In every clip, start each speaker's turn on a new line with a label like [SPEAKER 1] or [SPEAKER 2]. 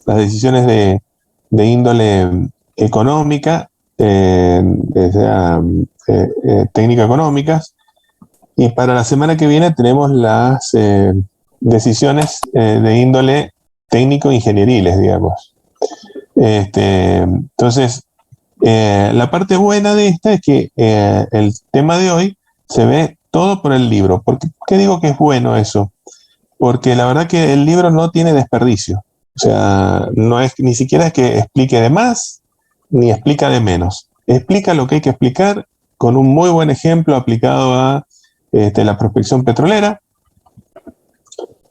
[SPEAKER 1] las decisiones de índole económica, sea técnico-económicas, y para la semana que viene tenemos las decisiones de índole técnico-ingenieriles, digamos. Entonces, la parte buena de esta es que el tema de hoy se ve todo por el libro. ¿Por qué digo que es bueno eso? Porque la verdad que el libro no tiene desperdicio. O sea, no es ni siquiera es que explique de más ni explica de menos. Explica lo que hay que explicar con un muy buen ejemplo aplicado a la prospección petrolera.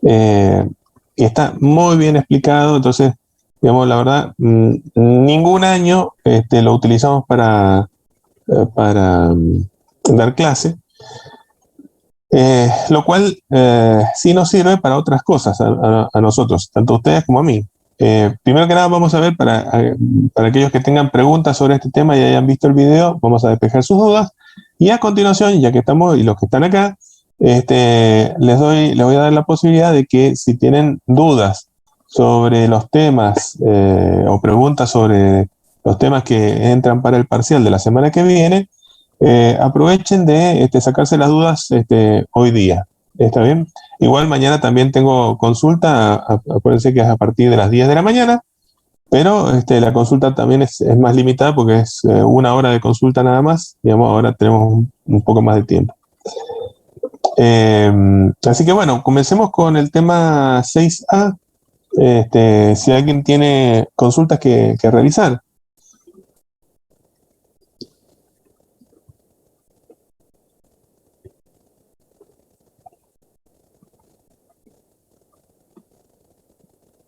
[SPEAKER 1] Y está muy bien explicado, entonces, digamos, la verdad, ningún año lo utilizamos para dar clase, lo cual sí nos sirve para otras cosas a nosotros, tanto a ustedes como a mí. Primero que nada vamos a ver para aquellos que tengan preguntas sobre este tema y hayan visto el video, vamos a despejar sus dudas y a continuación, ya que estamos y los que están acá, les voy a dar la posibilidad de que si tienen dudas sobre los temas o preguntas sobre los temas que entran para el parcial de la semana que viene, aprovechen de sacarse las dudas hoy día. ¿Está bien? Igual mañana también tengo consulta, acuérdense que es a partir de las 10 de la mañana, pero la consulta también es más limitada porque es 1 hora de consulta nada más, digamos, ahora tenemos un poco más de tiempo. Así que bueno, comencemos con el tema 6A, si alguien tiene consultas que realizar.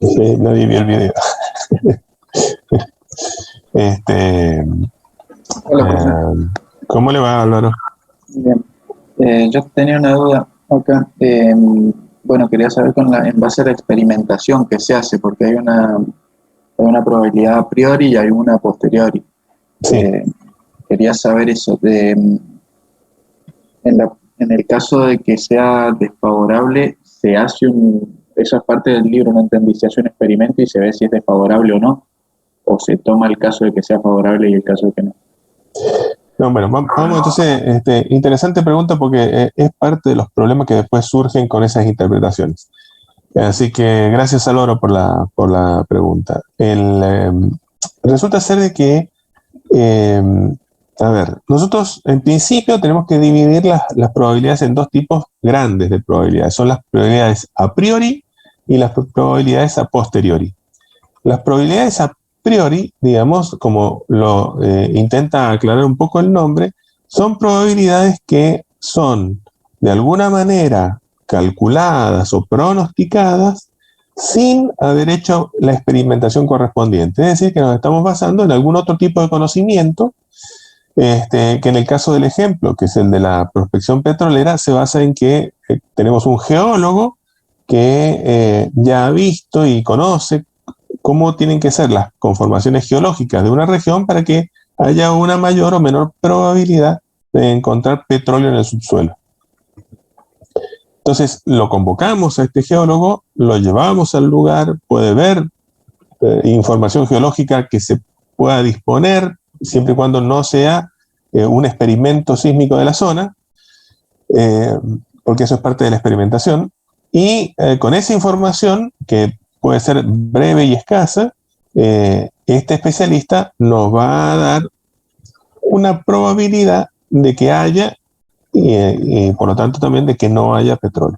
[SPEAKER 1] Sí, nadie vio el video.
[SPEAKER 2] Hola, profesor.
[SPEAKER 1] ¿Cómo le va, Álvaro?
[SPEAKER 2] Bien. Yo tenía una duda acá. Bueno, quería saber en base a la experimentación que se hace, porque hay una probabilidad a priori y hay una a posteriori.
[SPEAKER 1] Sí.
[SPEAKER 2] Quería saber eso. En el caso de que sea desfavorable, esa es parte del libro, no entendí, se hace un experimento y se ve si es desfavorable o no, o se toma el caso de que sea favorable y el caso de que no.
[SPEAKER 1] No, bueno, vamos entonces, interesante pregunta porque es parte de los problemas que después surgen con esas interpretaciones. Así que gracias, Álvaro, por la pregunta. Resulta ser de que, a ver, nosotros en principio tenemos que dividir las probabilidades en dos tipos grandes de probabilidades. Son las probabilidades a priori y las probabilidades a posteriori. Las probabilidades a priori, digamos, como lo intenta aclarar un poco el nombre, son probabilidades que son de alguna manera calculadas o pronosticadas sin haber hecho la experimentación correspondiente. Es decir, que nos estamos basando en algún otro tipo de conocimiento, que en el caso del ejemplo, que es el de la prospección petrolera, se basa en que tenemos un geólogo que ya ha visto y conoce cómo tienen que ser las conformaciones geológicas de una región para que haya una mayor o menor probabilidad de encontrar petróleo en el subsuelo. Entonces lo convocamos a este geólogo, lo llevamos al lugar, puede ver información geológica que se pueda disponer, siempre y cuando no sea un experimento sísmico de la zona, porque eso es parte de la experimentación, y con esa información, que puede ser breve y escasa, este especialista nos va a dar una probabilidad de que haya y por lo tanto también de que no haya petróleo.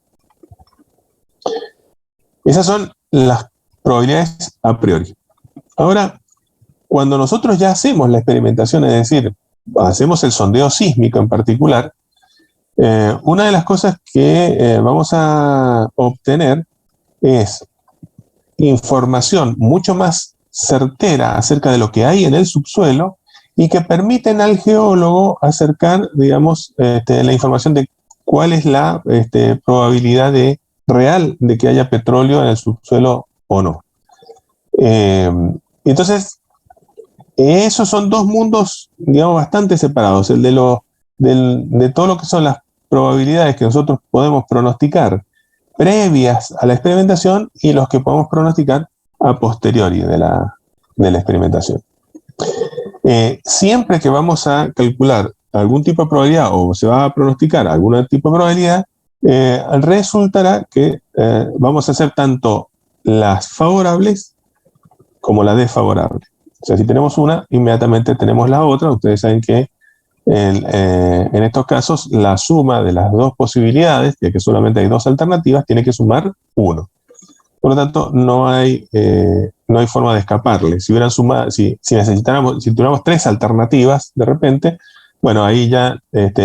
[SPEAKER 1] Esas son las probabilidades a priori. Ahora, cuando nosotros ya hacemos la experimentación, es decir, hacemos el sondeo sísmico en particular, una de las cosas que vamos a obtener es información mucho más certera acerca de lo que hay en el subsuelo y que permiten al geólogo acercar, digamos, la información de cuál es la probabilidad real de que haya petróleo en el subsuelo o no. Entonces, esos son dos mundos, digamos, bastante separados. El de todo lo que son las probabilidades que nosotros podemos pronosticar previas a la experimentación y los que podemos pronosticar a posteriori de la experimentación. Siempre que vamos a calcular algún tipo de probabilidad o se va a pronosticar algún tipo de probabilidad, resultará que vamos a hacer tanto las favorables como las desfavorables. O sea, si tenemos una, inmediatamente tenemos la otra. Ustedes saben que en estos casos la suma de las dos posibilidades, ya que solamente hay dos alternativas, tiene que sumar 1. Por lo tanto, no hay forma de escaparle. Si tuviéramos 3 alternativas de repente, bueno, ahí ya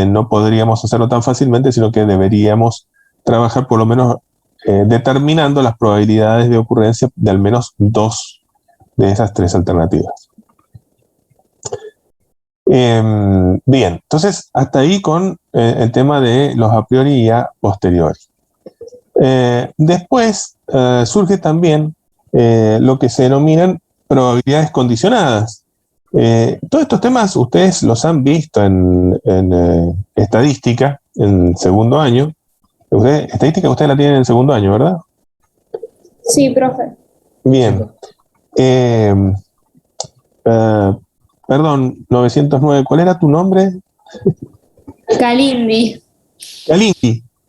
[SPEAKER 1] no podríamos hacerlo tan fácilmente, sino que deberíamos trabajar por lo menos determinando las probabilidades de ocurrencia de al menos 2 de esas 3 alternativas. Bien, entonces hasta ahí con el tema de los a priori y a posteriori. Después surge también lo que se denominan probabilidades condicionadas. Todos estos temas ustedes los han visto en estadística, en segundo año. Estadística ustedes la tienen en segundo año, ¿verdad?
[SPEAKER 3] Sí, profe.
[SPEAKER 1] Bien. Perdón, 909, ¿cuál era tu nombre?
[SPEAKER 3] Kalindi.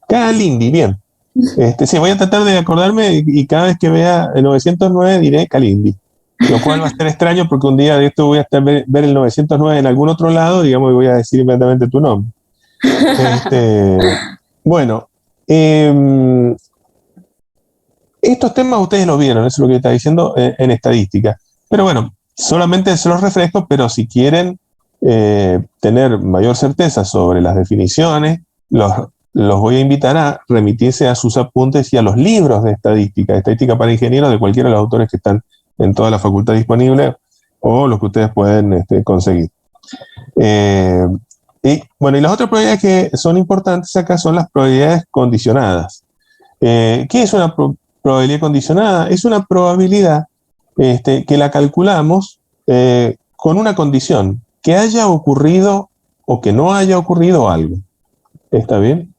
[SPEAKER 1] Kalindi, bien. Sí, voy a tratar de acordarme y cada vez que vea el 909 diré Kalindi. Lo cual va a ser extraño porque un día de esto voy a ver el 909 en algún otro lado, digamos, y voy a decir inmediatamente tu nombre. Bueno, estos temas ustedes los vieron, eso es lo que está diciendo en estadística. Pero bueno, solamente se los refresco, pero si quieren tener mayor certeza sobre las definiciones, los voy a invitar a remitirse a sus apuntes y a los libros de estadística para ingenieros de cualquiera de los autores que están en toda la facultad disponible o los que ustedes pueden conseguir. Y bueno, y las otras probabilidades que son importantes acá son las probabilidades condicionadas. ¿Qué es una probabilidad condicionada? Es una probabilidad que la calculamos con una condición, que haya ocurrido o que no haya ocurrido algo. ¿Está bien?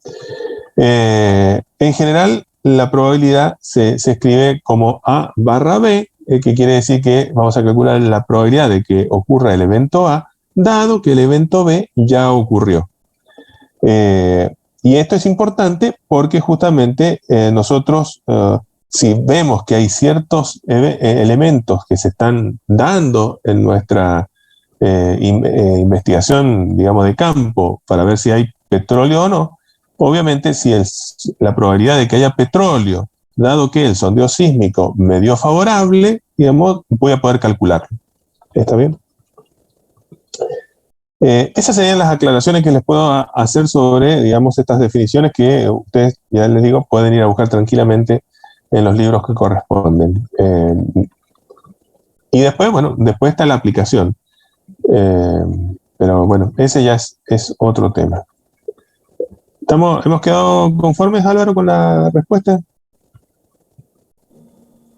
[SPEAKER 1] En general, la probabilidad se escribe como A barra B, que quiere decir que vamos a calcular la probabilidad de que ocurra el evento A, dado que el evento B ya ocurrió. Y esto es importante porque justamente nosotros, si vemos que hay ciertos elementos que se están dando en nuestra investigación, digamos, de campo, para ver si hay petróleo o no, obviamente si la probabilidad de que haya petróleo, dado que el sondeo sísmico me dio favorable, digamos, voy a poder calcularlo. ¿Está bien? Esas serían las aclaraciones que les puedo hacer sobre, digamos, estas definiciones que ustedes, ya les digo, pueden ir a buscar tranquilamente en los libros que corresponden. Y después, bueno, después está la aplicación. Pero bueno, ese ya es otro tema. ¿Hemos quedado conformes, Álvaro, con la respuesta?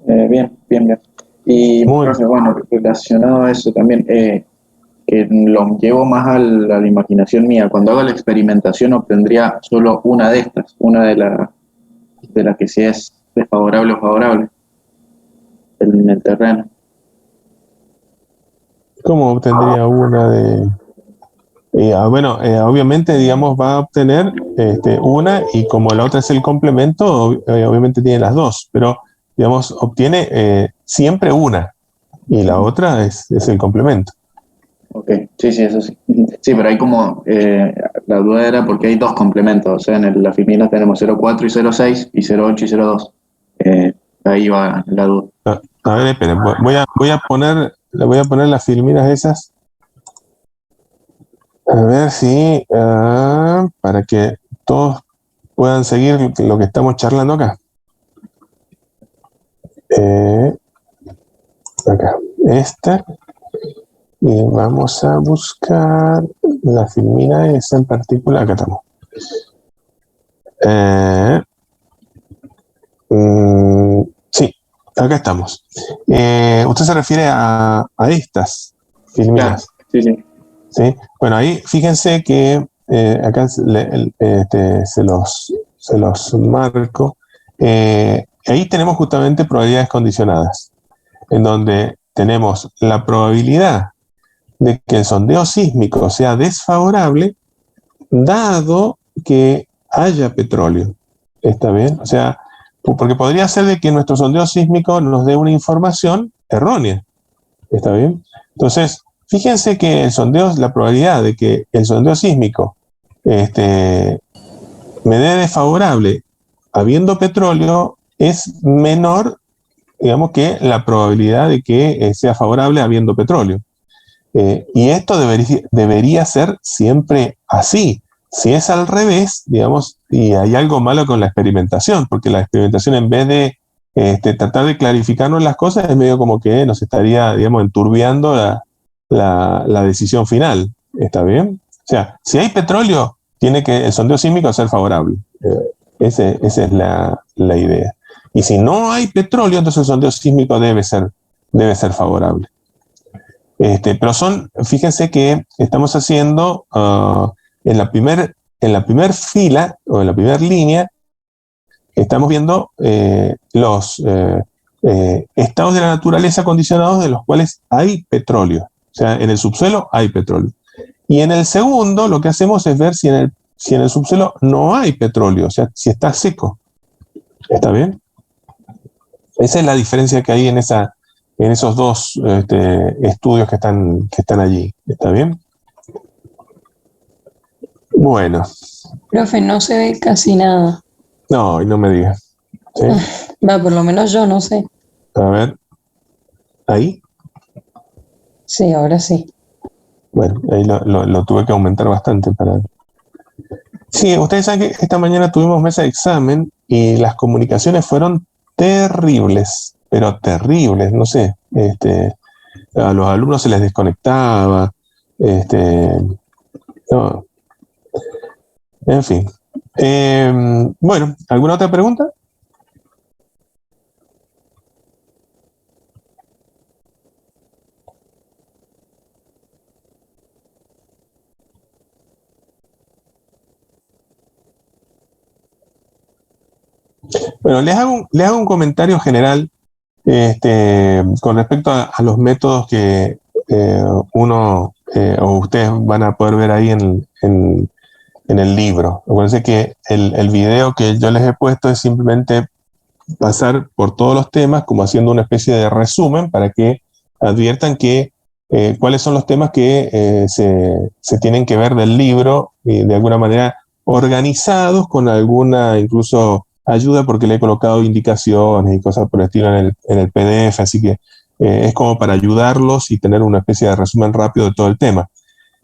[SPEAKER 2] Bien. Y, profe, bueno, relacionado a eso también, que lo llevo más a la imaginación mía. Cuando haga la experimentación obtendría solo una de estas, una de las que sí es desfavorable o favorable en el terreno.
[SPEAKER 1] ¿Cómo obtendría una de...? Bueno, obviamente, digamos, va a obtener una y como la otra es el complemento, obviamente tiene las dos, pero, digamos, obtiene siempre una y la otra es el complemento.
[SPEAKER 2] Ok, sí, eso sí. Sí, pero hay como, la duda era porque hay dos complementos, o sea, en la filmina tenemos 0,4 y 0,6 y 0,8 y 0,2. Ahí va la duda.
[SPEAKER 1] A ver, esperen, voy a poner las filminas esas. A ver si, para que todos puedan seguir lo que estamos charlando acá. Acá, esta. Y vamos a buscar la filmina esa en particular. Acá estamos. Sí, acá estamos. Usted se refiere a estas filminas.
[SPEAKER 2] Claro, sí.
[SPEAKER 1] ¿Sí? Bueno, ahí fíjense que acá se los marco. Ahí tenemos justamente probabilidades condicionadas. en donde tenemos la probabilidad de que el sondeo sísmico sea desfavorable, dado que haya petróleo. ¿Está bien? O sea, porque podría ser de que nuestro sondeo sísmico nos dé una información errónea. ¿Está bien? Entonces, fíjense que el sondeo, la probabilidad de que el sondeo sísmico me dé desfavorable habiendo petróleo es menor, digamos, que la probabilidad de que sea favorable habiendo petróleo. Y esto debería ser siempre así. Si es al revés, digamos, y hay algo malo con la experimentación, porque la experimentación, en vez de tratar de clarificarnos las cosas, es medio como que nos estaría, digamos, enturbiando la decisión final. ¿Está bien? O sea, si hay petróleo, tiene que el sondeo sísmico ser favorable. Esa es la idea. Y si no hay petróleo, entonces el sondeo sísmico debe ser favorable. Pero fíjense que estamos haciendo en la primer fila o en la primera línea, estamos viendo los estados de la naturaleza condicionados de los cuales hay petróleo. O sea, en el subsuelo hay petróleo. Y en el segundo, lo que hacemos es ver si en el subsuelo no hay petróleo, o sea, si está seco. ¿Está bien? Esa es la diferencia que hay en esos dos estudios que están allí. ¿Está bien? Bueno.
[SPEAKER 4] Profe, no se ve casi nada.
[SPEAKER 1] No, y no me digas. ¿Sí?
[SPEAKER 4] Va, por lo menos yo no sé.
[SPEAKER 1] A ver. ¿Ahí?
[SPEAKER 4] Sí, ahora sí.
[SPEAKER 1] Bueno, ahí lo tuve que aumentar bastante para... Sí, ustedes saben que esta mañana tuvimos mesa de examen y las comunicaciones fueron terribles, pero terribles, no sé. A los alumnos se les desconectaba. No. En fin. Bueno, ¿alguna otra pregunta? Bueno, les hago un comentario general con respecto a los métodos que uno o ustedes van a poder ver ahí en el libro. Acuérdense que el video que yo les he puesto es simplemente pasar por todos los temas como haciendo una especie de resumen para que adviertan cuáles son los temas que se tienen que ver del libro y de alguna manera organizados con alguna incluso ayuda, porque le he colocado indicaciones y cosas por el estilo en el PDF, así que es como para ayudarlos y tener una especie de resumen rápido de todo el tema.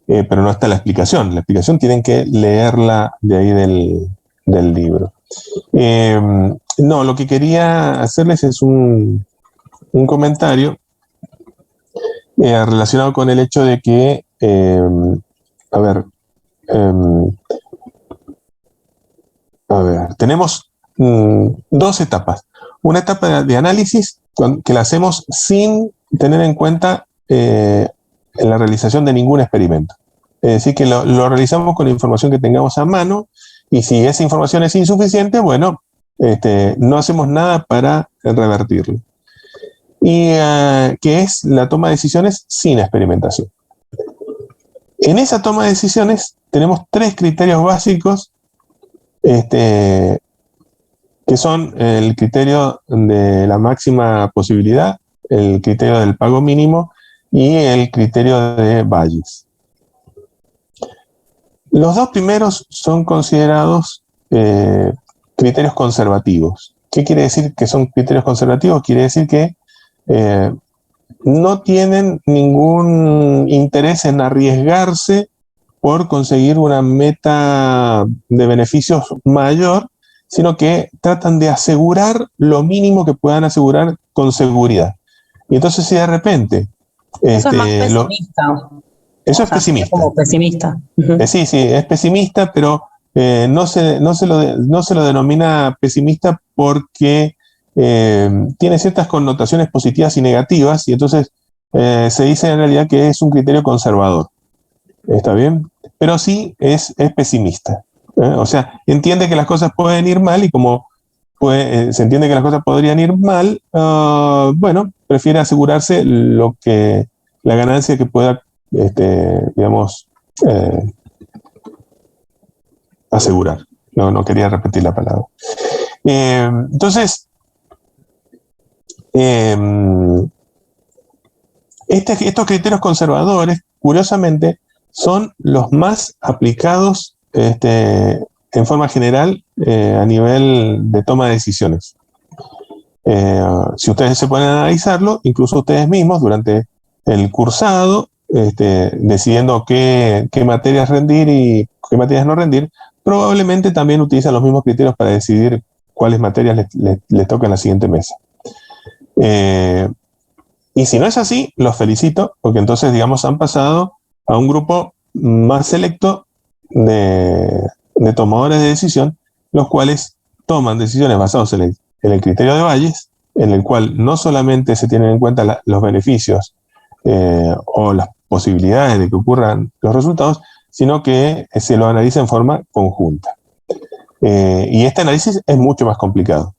[SPEAKER 1] Pero no está la explicación. La explicación tienen que leerla de ahí del libro. No, lo que quería hacerles es un comentario relacionado con el hecho de que, tenemos dos etapas. Una etapa de análisis que la hacemos sin tener en cuenta la realización de ningún experimento. Es decir, que lo realizamos con la información que tengamos a mano, y si esa información es insuficiente, bueno, no hacemos nada para revertirlo. Y que es la toma de decisiones sin experimentación. En esa toma de decisiones tenemos tres criterios básicos, que son el criterio de la máxima posibilidad, el criterio del pago mínimo y el criterio de Bayes. Los dos primeros son considerados criterios conservativos. ¿Qué quiere decir que son criterios conservativos? Quiere decir que no tienen ningún interés en arriesgarse por conseguir una meta de beneficios mayor, sino que tratan de asegurar lo mínimo que puedan asegurar con seguridad. Y entonces, si de repente...
[SPEAKER 4] Eso es más pesimista.
[SPEAKER 1] Eso es pesimista.
[SPEAKER 4] Como pesimista.
[SPEAKER 1] Sí, es pesimista, pero no se lo denomina pesimista porque tiene ciertas connotaciones positivas y negativas, y entonces se dice en realidad que es un criterio conservador. ¿Está bien? Pero sí es pesimista. O sea, entiende que las cosas pueden ir mal, y como se entiende que las cosas podrían ir mal, bueno, prefiere asegurarse la ganancia que pueda, digamos, asegurar. No quería repetir la palabra. Entonces, estos criterios conservadores, curiosamente, son los más aplicados en forma general a nivel de toma de decisiones. Si ustedes se ponen a analizarlo, incluso ustedes mismos durante el cursado, decidiendo qué materias rendir y qué materias no rendir, probablemente también utilizan los mismos criterios para decidir cuáles materias les tocan la siguiente mesa. Y si no es así, los felicito, porque entonces, digamos, han pasado a un grupo más selecto de tomadores de decisión, los cuales toman decisiones basadas en el criterio de Bayes, en el cual no solamente se tienen en cuenta los beneficios o las posibilidades de que ocurran los resultados, sino que se lo analiza en forma conjunta. Y este análisis es mucho más complicado.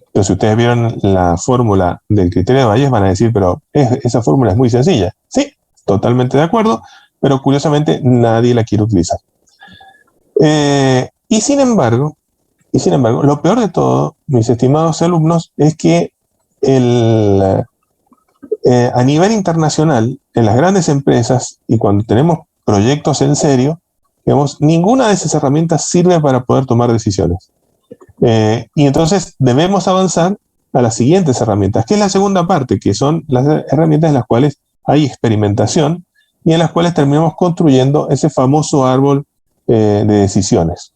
[SPEAKER 1] Entonces, si ustedes vieron la fórmula del criterio de Bayes, van a decir, pero esa fórmula es muy sencilla. Sí, totalmente de acuerdo, pero curiosamente nadie la quiere utilizar. Y sin embargo, lo peor de todo, mis estimados alumnos, es que a nivel internacional, en las grandes empresas y cuando tenemos proyectos en serio, digamos, ninguna de esas herramientas sirve para poder tomar decisiones. Y entonces debemos avanzar a las siguientes herramientas, que es la segunda parte, que son las herramientas en las cuales hay experimentación y en las cuales terminamos construyendo ese famoso árbol de decisiones.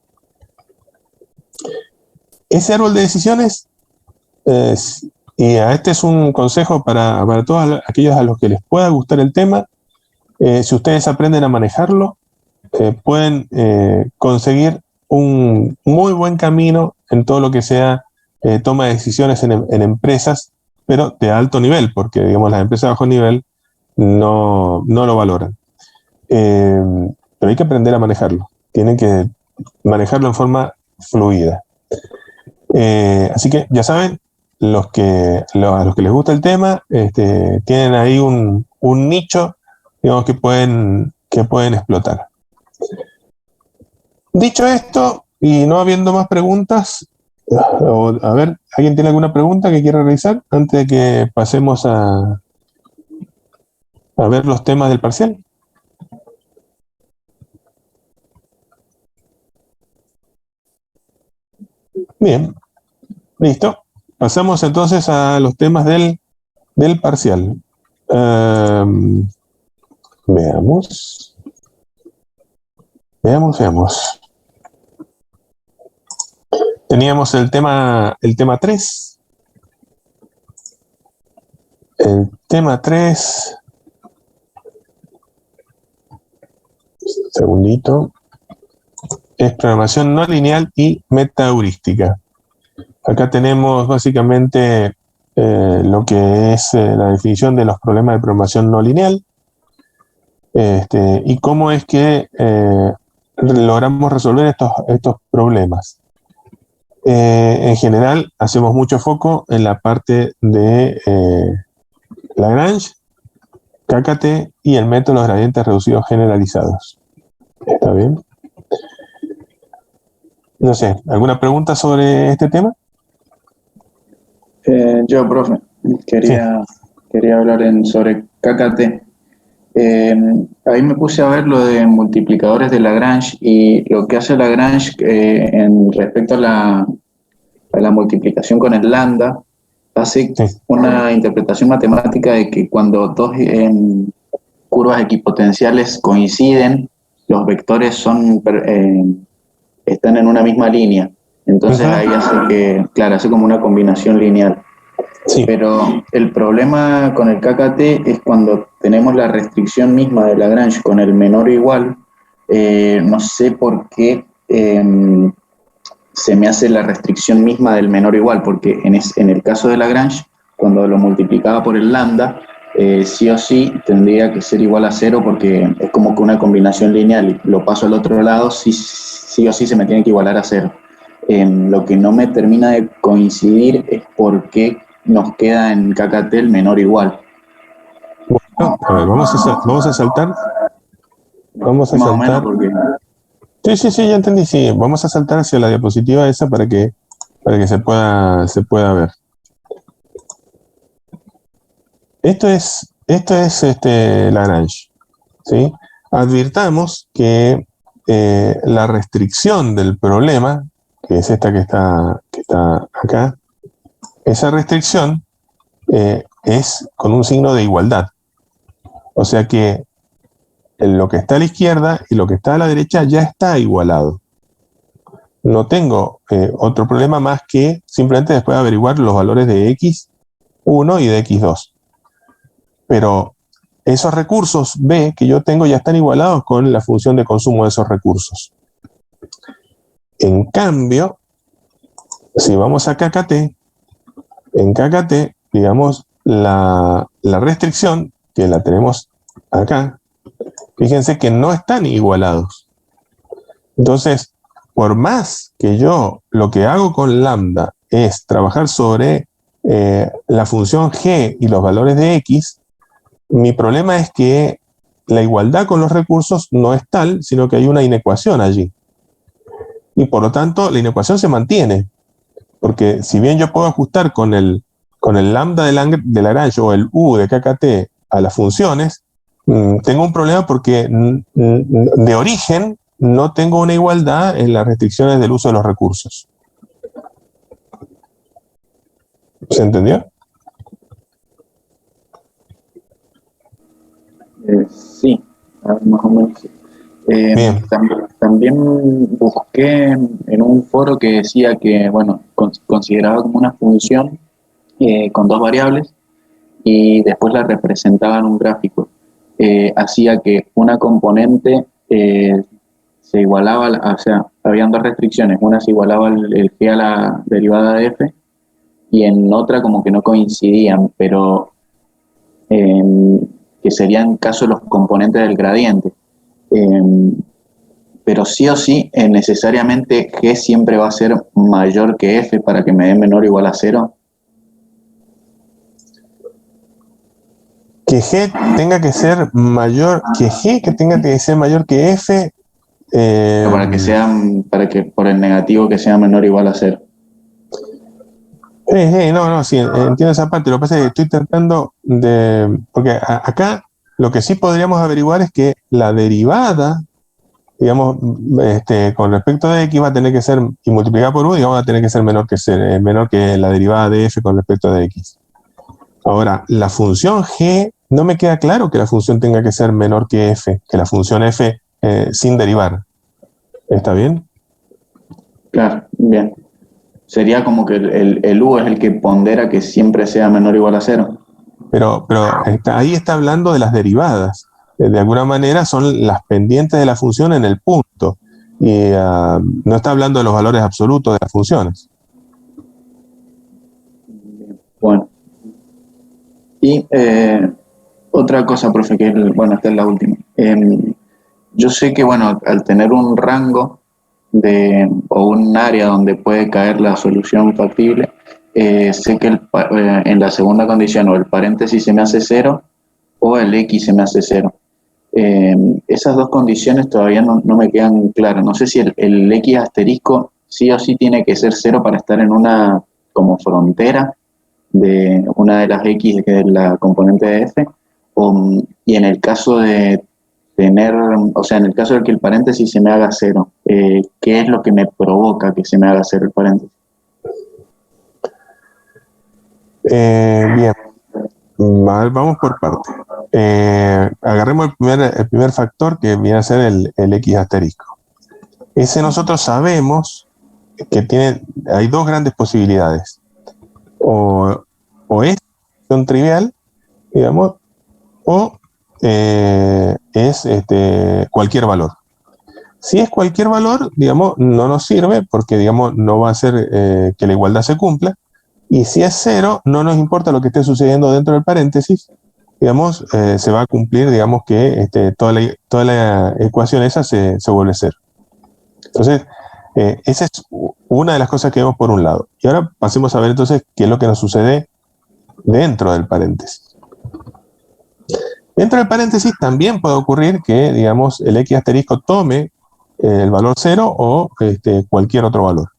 [SPEAKER 1] Ese árbol de decisiones, y este es un consejo para todos aquellos a los que les pueda gustar el tema, si ustedes aprenden a manejarlo, pueden conseguir un muy buen camino en todo lo que sea toma de decisiones en empresas, pero de alto nivel, porque digamos las empresas de bajo nivel no lo valoran. Pero hay que aprender a manejarlo. Tienen que manejarlo en forma fluida. Así que ya saben, a los que les gusta el tema, tienen ahí un nicho, digamos, que pueden explotar. Dicho esto, y no habiendo más preguntas, a ver, ¿alguien tiene alguna pregunta que quiera realizar antes de que pasemos a ver los temas del parcial? Bien, listo. Pasamos entonces a los temas del parcial. Veamos. Teníamos el tema 3. El tema 3. Segundito. Es programación no lineal y metaheurística. Acá tenemos básicamente lo que es la definición de los problemas de programación no lineal y cómo es que logramos resolver estos problemas. En general, hacemos mucho foco en la parte de Lagrange, KKT y el método de los gradientes reducidos generalizados. ¿Está bien? No sé, ¿alguna pregunta sobre este tema?
[SPEAKER 2] Yo, profe, quería hablar sobre KKT. Ahí me puse a ver lo de multiplicadores de Lagrange y lo que hace Lagrange en respecto a la multiplicación con el lambda, hace una interpretación matemática de que cuando dos curvas equipotenciales coinciden, los vectores están en una misma línea. Entonces ahí hace como una combinación lineal. Sí. Pero el problema con el KKT es cuando tenemos la restricción misma de Lagrange con el menor o igual. No sé por qué se me hace la restricción misma del menor o igual, porque en el caso de Lagrange, cuando lo multiplicaba por el lambda, sí o sí tendría que ser igual a 0 porque es como que una combinación lineal y lo paso al otro lado, sí o sí se me tiene que igualar a 0. Lo que no me termina de coincidir es por qué nos queda en KKT el menor igual.
[SPEAKER 1] Bueno, a ver, vamos a saltar. Vamos a
[SPEAKER 2] Más o
[SPEAKER 1] saltar.
[SPEAKER 2] menos porque...
[SPEAKER 1] Sí, ya entendí. Sí, vamos a saltar hacia la diapositiva esa para que se pueda ver. Esto es Lagrange, ¿sí? Advirtamos que la restricción del problema, que es esta que está acá, esa restricción es con un signo de igualdad. O sea que lo que está a la izquierda y lo que está a la derecha ya está igualado. No tengo otro problema más que simplemente después averiguar los valores de x1 y de x2. Pero esos recursos B que yo tengo ya están igualados con la función de consumo de esos recursos. En cambio, si vamos a KKT, en KKT, digamos, la restricción, que la tenemos acá, fíjense que no están igualados. Entonces, por más que yo lo que hago con lambda es trabajar sobre la función g y los valores de x, mi problema es que la igualdad con los recursos no es tal, sino que hay una inecuación allí. Y por lo tanto, la inecuación se mantiene. Porque si bien yo puedo ajustar con el lambda de Lagrange o el u de KKT a las funciones, tengo un problema porque de origen no tengo una igualdad en las restricciones del uso de los recursos. ¿Se entendió?
[SPEAKER 2] Sí, más o menos sí. También busqué en un foro que decía que, bueno, consideraba como una función con dos variables y después la representaba en un gráfico. Hacía que una componente se igualaba, o sea, habían dos restricciones, una se igualaba el g a la derivada de f y en otra como que no coincidían, pero que serían en caso de los componentes del gradiente. Pero sí o sí, necesariamente G siempre va a ser mayor que F para que me dé menor o igual a 0.
[SPEAKER 1] Que G tenga que ser mayor que F.
[SPEAKER 2] Para que por el negativo que sea menor o igual a 0.
[SPEAKER 1] Sí, entiendo esa parte. Lo que pasa es que estoy tratando de... Porque acá lo que sí podríamos averiguar es que la derivada, digamos, con respecto de x va a tener que ser, y multiplicada por u, digamos, va a tener que ser menor que la derivada de f con respecto de x. Ahora, la función g, no me queda claro que la función tenga que ser menor que f, que la función f sin derivar. ¿Está bien?
[SPEAKER 2] Claro, bien. Sería como que el u es el que pondera que siempre sea menor o igual a 0.
[SPEAKER 1] Pero ahí está hablando de las derivadas. De alguna manera son las pendientes de la función en el punto. Y no está hablando de los valores absolutos de las funciones.
[SPEAKER 2] Bueno. Y otra cosa, profe, que bueno, esta es la última. Yo sé que, bueno, al tener un rango o un área donde puede caer la solución factible, sé que en la segunda condición o el paréntesis se me hace 0 o el x se me hace 0. Esas dos condiciones todavía no me quedan claras. No sé si el x asterisco sí o sí tiene que ser 0 para estar en una como frontera de una de las x que es la componente de f, y en el caso de tener, o sea, en el caso de que el paréntesis se me haga 0, ¿qué es lo que me provoca que se me haga 0 el paréntesis?
[SPEAKER 1] Bien, vamos por partes. Agarremos el primer factor que viene a ser el x asterisco. Ese nosotros sabemos que hay dos grandes posibilidades. O es función trivial, digamos, o es cualquier valor. Si es cualquier valor, digamos, no nos sirve porque, digamos, no va a hacer que la igualdad se cumpla. Y si es 0, no nos importa lo que esté sucediendo dentro del paréntesis, digamos, se va a cumplir, digamos, que toda la ecuación esa se vuelve 0. Entonces, esa es una de las cosas que vemos por un lado. Y ahora pasemos a ver entonces qué es lo que nos sucede dentro del paréntesis. Dentro del paréntesis también puede ocurrir que, digamos, el X asterisco tome el valor 0 o cualquier otro valor.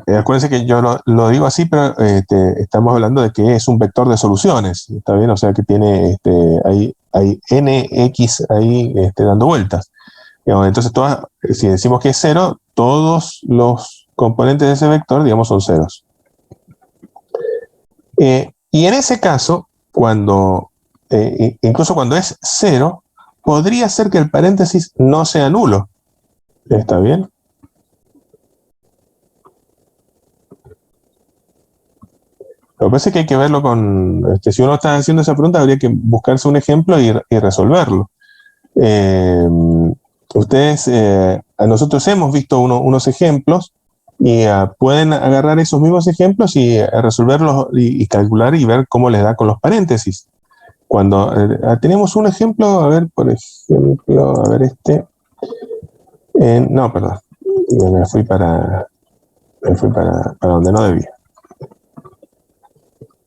[SPEAKER 1] Acuérdense que yo lo digo así, pero estamos hablando de que es un vector de soluciones, ¿está bien? O sea que tiene, hay nx ahí dando vueltas. Digamos, entonces, si decimos que es 0, todos los componentes de ese vector, digamos, son ceros. Y en ese caso, incluso cuando es 0, podría ser que el paréntesis no sea nulo. ¿Está bien? Lo que pasa es que hay que verlo con... si uno está haciendo esa pregunta, habría que buscarse un ejemplo y resolverlo. Nosotros hemos visto unos ejemplos y pueden agarrar esos mismos ejemplos y resolverlos y calcular y ver cómo les da con los paréntesis. Cuando tenemos un ejemplo, a ver, por ejemplo, a ver no, perdón, me fui para donde no debía.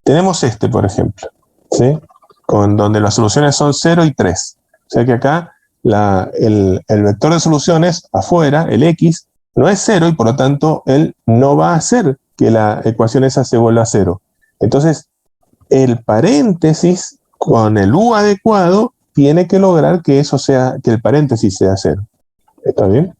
[SPEAKER 1] Tenemos por ejemplo, ¿sí? Donde las soluciones son 0 y 3. O sea que acá el vector de soluciones afuera, el X, no es 0 y por lo tanto él no va a hacer que la ecuación esa se vuelva a 0. Entonces, el paréntesis con el U adecuado tiene que lograr que el paréntesis sea 0. ¿Está bien?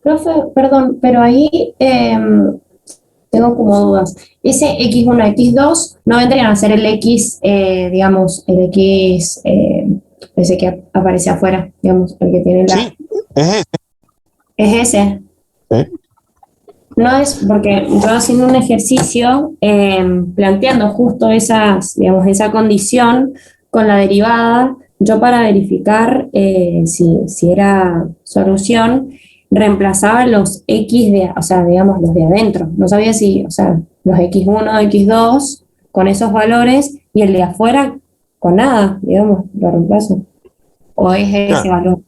[SPEAKER 3] Profe, perdón, pero ahí tengo como dudas. Ese X1, X2 no vendrían a ser el X, digamos, el X, ese que aparece afuera, digamos, el que tiene la...
[SPEAKER 1] Sí, es ese.
[SPEAKER 3] ¿Es ese?
[SPEAKER 1] ¿Sí?
[SPEAKER 3] No es porque yo haciendo un ejercicio, planteando justo esa condición con la derivada, yo para verificar si era solución, reemplazaba los X digamos, los de adentro. No sabía si, los X1, X2, con esos valores, y el de afuera, con nada, digamos, lo reemplazo. ¿O es ese valor?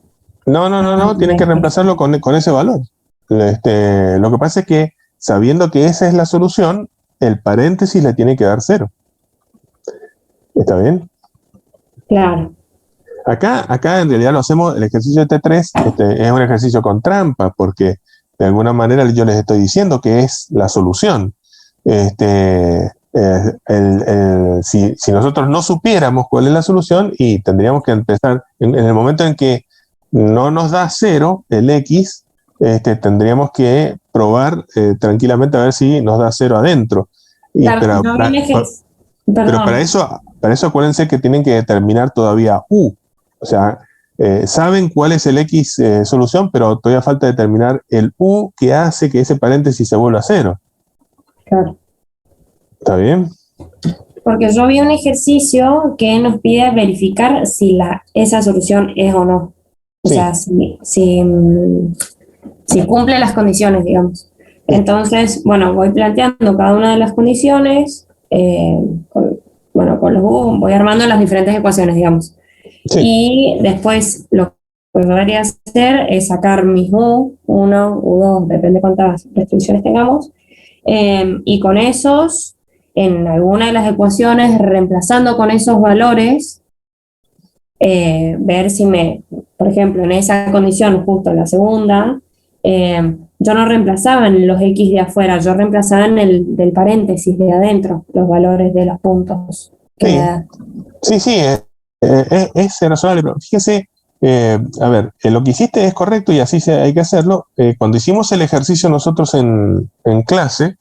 [SPEAKER 1] No, tienen que reemplazarlo con ese valor. Lo que pasa es que, sabiendo que esa es la solución, el paréntesis le tiene que dar 0. ¿Está bien?
[SPEAKER 3] Claro.
[SPEAKER 1] Acá en realidad lo hacemos, el ejercicio de T3 es un ejercicio con trampa, porque de alguna manera yo les estoy diciendo que es la solución. Si nosotros no supiéramos cuál es la solución, y tendríamos que empezar, en el momento en que no nos da 0, el X, tendríamos que probar tranquilamente a ver si nos da 0 adentro.
[SPEAKER 3] Claro,
[SPEAKER 1] pero para eso acuérdense que tienen que determinar todavía U. O sea, saben cuál es el X solución, pero todavía falta determinar el U que hace que ese paréntesis se vuelva a 0.
[SPEAKER 3] Claro.
[SPEAKER 1] ¿Está bien?
[SPEAKER 3] Porque yo vi un ejercicio que nos pide verificar si esa solución es o no. O sea, si cumple las condiciones, digamos. Entonces, bueno, voy planteando cada una de las condiciones, con los U, voy armando las diferentes ecuaciones, digamos. Sí. Y después lo que debería hacer es sacar mis U1, U2, depende cuántas restricciones tengamos, y con esos, en alguna de las ecuaciones, reemplazando con esos valores, ver si por ejemplo, en esa condición, justo en la segunda, yo no reemplazaba en los X de afuera, yo reemplazaba en el del paréntesis de adentro, los valores de los puntos.
[SPEAKER 1] Sí, es razonable, pero fíjese, a ver, lo que hiciste es correcto y así hay que hacerlo. Cuando hicimos el ejercicio nosotros en clase,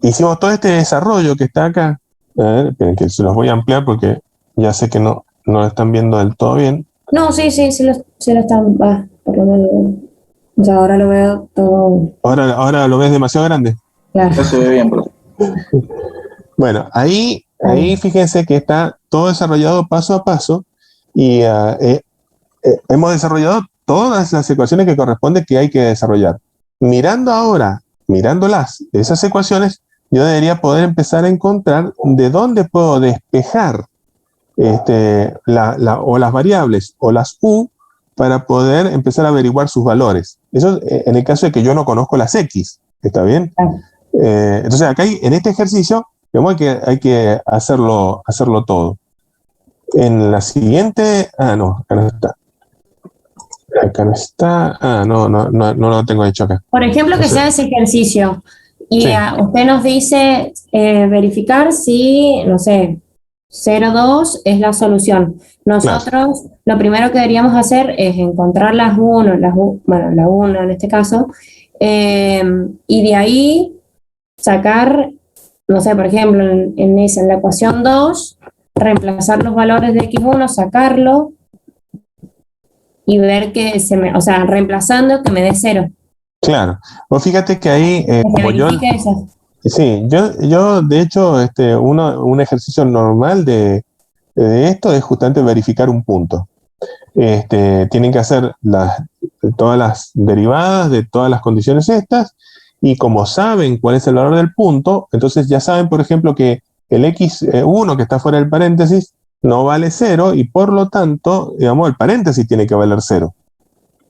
[SPEAKER 1] hicimos todo este desarrollo que está acá. A ver, esperen que se los voy a ampliar porque ya sé que no lo están viendo del todo bien.
[SPEAKER 3] No, sí lo están, por lo menos. O sea, ahora lo veo todo.
[SPEAKER 1] Ahora lo ves demasiado grande.
[SPEAKER 2] Claro. Ya se ve bien, profe.
[SPEAKER 1] Bueno, ahí fíjense que está todo desarrollado paso a paso y hemos desarrollado todas las ecuaciones que corresponde que hay que desarrollar. Mirándolas, esas ecuaciones, yo debería poder empezar a encontrar de dónde puedo despejar o las variables o las U para poder empezar a averiguar sus valores. Eso en el caso de que yo no conozco las X, ¿está bien? Entonces acá en este ejercicio, digamos, hay que hacerlo todo. En la siguiente, no, acá no está. Acá no está, no lo tengo hecho acá.
[SPEAKER 3] Por ejemplo, que sea ese ejercicio y
[SPEAKER 1] Sí.
[SPEAKER 3] Usted nos dice verificar si, no sé, 0,2 es la solución. Nosotros lo primero que deberíamos hacer es encontrar las 1, bueno, la 1 en este caso, y de ahí sacar, no sé, por ejemplo, en la ecuación 2, reemplazar los valores de x1, sacarlo y ver que o sea, reemplazando que me dé 0.
[SPEAKER 1] Claro. Vos fíjate que ahí, como yo,
[SPEAKER 3] eso.
[SPEAKER 1] sí, yo de hecho, un ejercicio normal de esto es justamente verificar un punto. Tienen que hacer todas las derivadas de todas las condiciones estas, y como saben cuál es el valor del punto, entonces ya saben, por ejemplo, que el x1 que está fuera del paréntesis no vale 0, y por lo tanto, digamos, el paréntesis tiene que valer 0.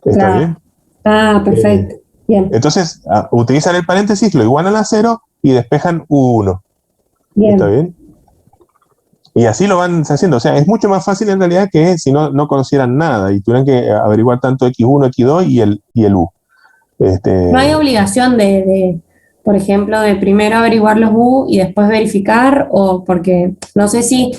[SPEAKER 1] ¿Está bien?
[SPEAKER 3] Perfecto. Bien.
[SPEAKER 1] Entonces, utilizan el paréntesis, lo igualan a 0 y despejan u1.
[SPEAKER 3] Bien.
[SPEAKER 1] ¿Está bien? Y así lo van haciendo. O sea, es mucho más fácil en realidad que si no conocieran nada y tuvieran que averiguar tanto x1, x2 y el u.
[SPEAKER 3] No hay obligación por ejemplo, de primero averiguar los u y después verificar, o porque no sé si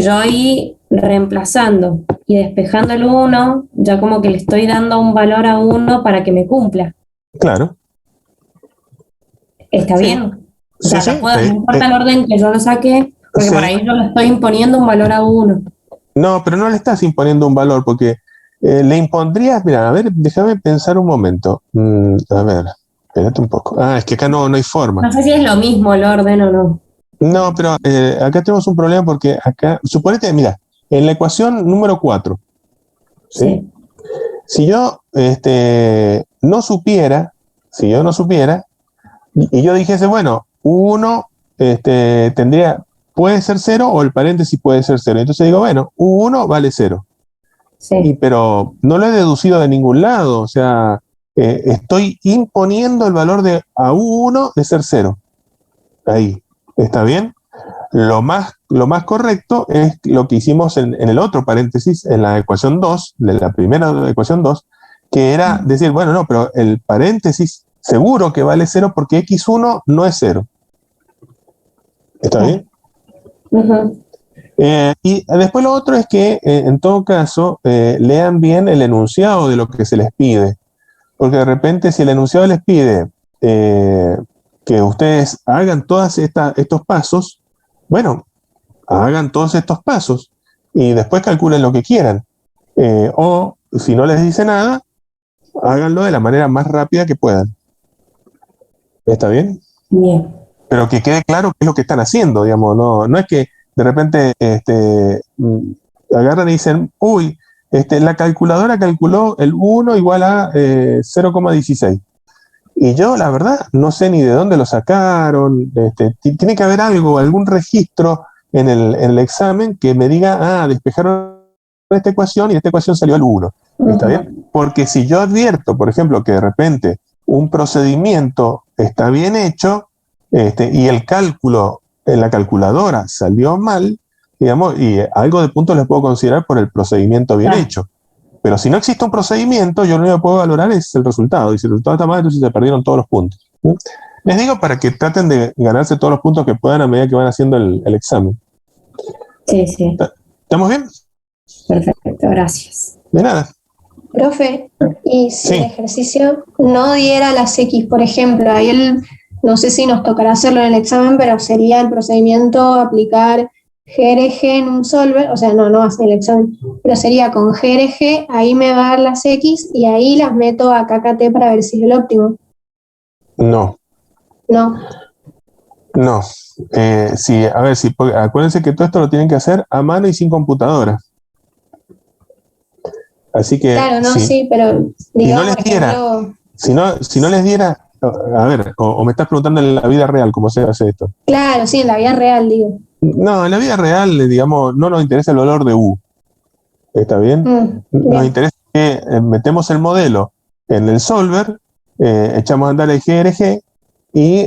[SPEAKER 3] yo ahí reemplazando y despejando el 1, ya como que le estoy dando un valor a 1 para que me cumpla.
[SPEAKER 1] Claro.
[SPEAKER 3] ¿Está bien? O sea,
[SPEAKER 1] Sí,
[SPEAKER 3] no importa el orden que yo lo saque, porque por ahí yo le estoy imponiendo un valor a 1.
[SPEAKER 1] No, pero no le estás imponiendo un valor, porque le impondrías, mira, a ver, déjame pensar un momento. A ver, espérate un poco. Es que acá no hay forma.
[SPEAKER 3] No sé si es lo mismo el orden o no.
[SPEAKER 1] No, pero acá tenemos un problema porque acá, suponete, mira, en la ecuación número 4, ¿sí? Si yo no supiera, y yo dijese, bueno, U1 puede ser 0 o el paréntesis puede ser 0. Entonces digo, bueno, U1 vale 0. Sí. Pero no lo he deducido de ningún lado, o sea, estoy imponiendo el valor a U1 de ser 0. Ahí, ¿está bien? Lo más correcto es lo que hicimos en el otro paréntesis, en la ecuación 2, de la primera ecuación 2, que era decir, bueno, no, pero el paréntesis seguro que vale 0 porque x1 no es 0. ¿Está bien? Y después lo otro es que, en todo caso, lean bien el enunciado de lo que se les pide. Porque de repente, si el enunciado les pide que ustedes hagan todos estos pasos, bueno, hagan todos estos pasos y después calculen lo que quieran. O si no les dice nada, háganlo de la manera más rápida que puedan. ¿Está bien?
[SPEAKER 3] Bien.
[SPEAKER 1] Pero que quede claro qué es lo que están haciendo, digamos. No es que de repente agarran y dicen, uy, la calculadora calculó el 1 igual a 0,16. Y yo, la verdad, no sé ni de dónde lo sacaron. Tiene que haber algún registro en el examen que me diga, despejaron esta ecuación y esta ecuación salió el 1. ¿Está bien? Porque si yo advierto, por ejemplo, que de repente un procedimiento está bien hecho y el cálculo en la calculadora salió mal, digamos, y algo de puntos les puedo considerar por el procedimiento bien hecho. Pero si no existe un procedimiento, yo lo único que puedo valorar es el resultado. Y si el resultado está mal, entonces se perdieron todos los puntos. ¿Sí? Les digo para que traten de ganarse todos los puntos que puedan a medida que van haciendo el examen.
[SPEAKER 3] Sí, sí.
[SPEAKER 1] ¿Estamos bien?
[SPEAKER 3] Perfecto, gracias.
[SPEAKER 1] De nada.
[SPEAKER 5] Profe, y si el ejercicio no diera las X, por ejemplo, ahí no sé si nos tocará hacerlo en el examen, pero sería el procedimiento aplicar GRG en un solver, o sea, no hace el examen, pero sería con GRG, ahí me va a dar las X y ahí las meto a KKT para ver si es el óptimo.
[SPEAKER 1] No. Sí, a ver, acuérdense que todo esto lo tienen que hacer a mano y sin computadora. Así que.
[SPEAKER 5] Claro, sí, pero digamos,
[SPEAKER 1] no les diera, si no les diera, a ver, o me estás preguntando en la vida real cómo se hace esto.
[SPEAKER 5] Claro, sí, en la vida real, digo.
[SPEAKER 1] No, en la vida real, digamos, no nos interesa el valor de U. ¿Está bien? Nos interesa que metemos el modelo en el solver, echamos a andar el GRG y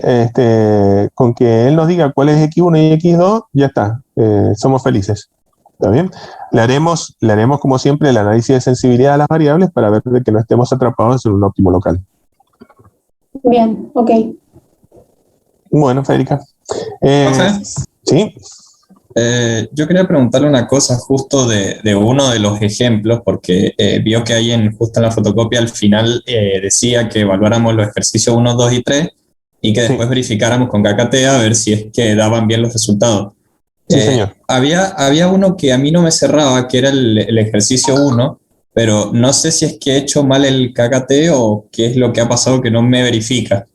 [SPEAKER 1] con que él nos diga cuál es X1 y X2, ya está, somos felices. ¿Está bien? Le haremos como siempre el análisis de sensibilidad a las variables para ver de que no estemos atrapados en un óptimo local.
[SPEAKER 5] Bien, ok.
[SPEAKER 1] Bueno, Federica. Sí.
[SPEAKER 6] Yo quería preguntarle una cosa justo de uno de los ejemplos, porque vio que ahí justo en la fotocopia al final decía que evaluáramos los ejercicios 1, 2 y 3 y que después verificáramos con KKT a ver si es que daban bien los resultados.
[SPEAKER 1] Sí, señor.
[SPEAKER 6] Había uno que a mí no me cerraba, que era el ejercicio 1, pero no sé si es que he hecho mal el KKT o qué es lo que ha pasado que no me verifica.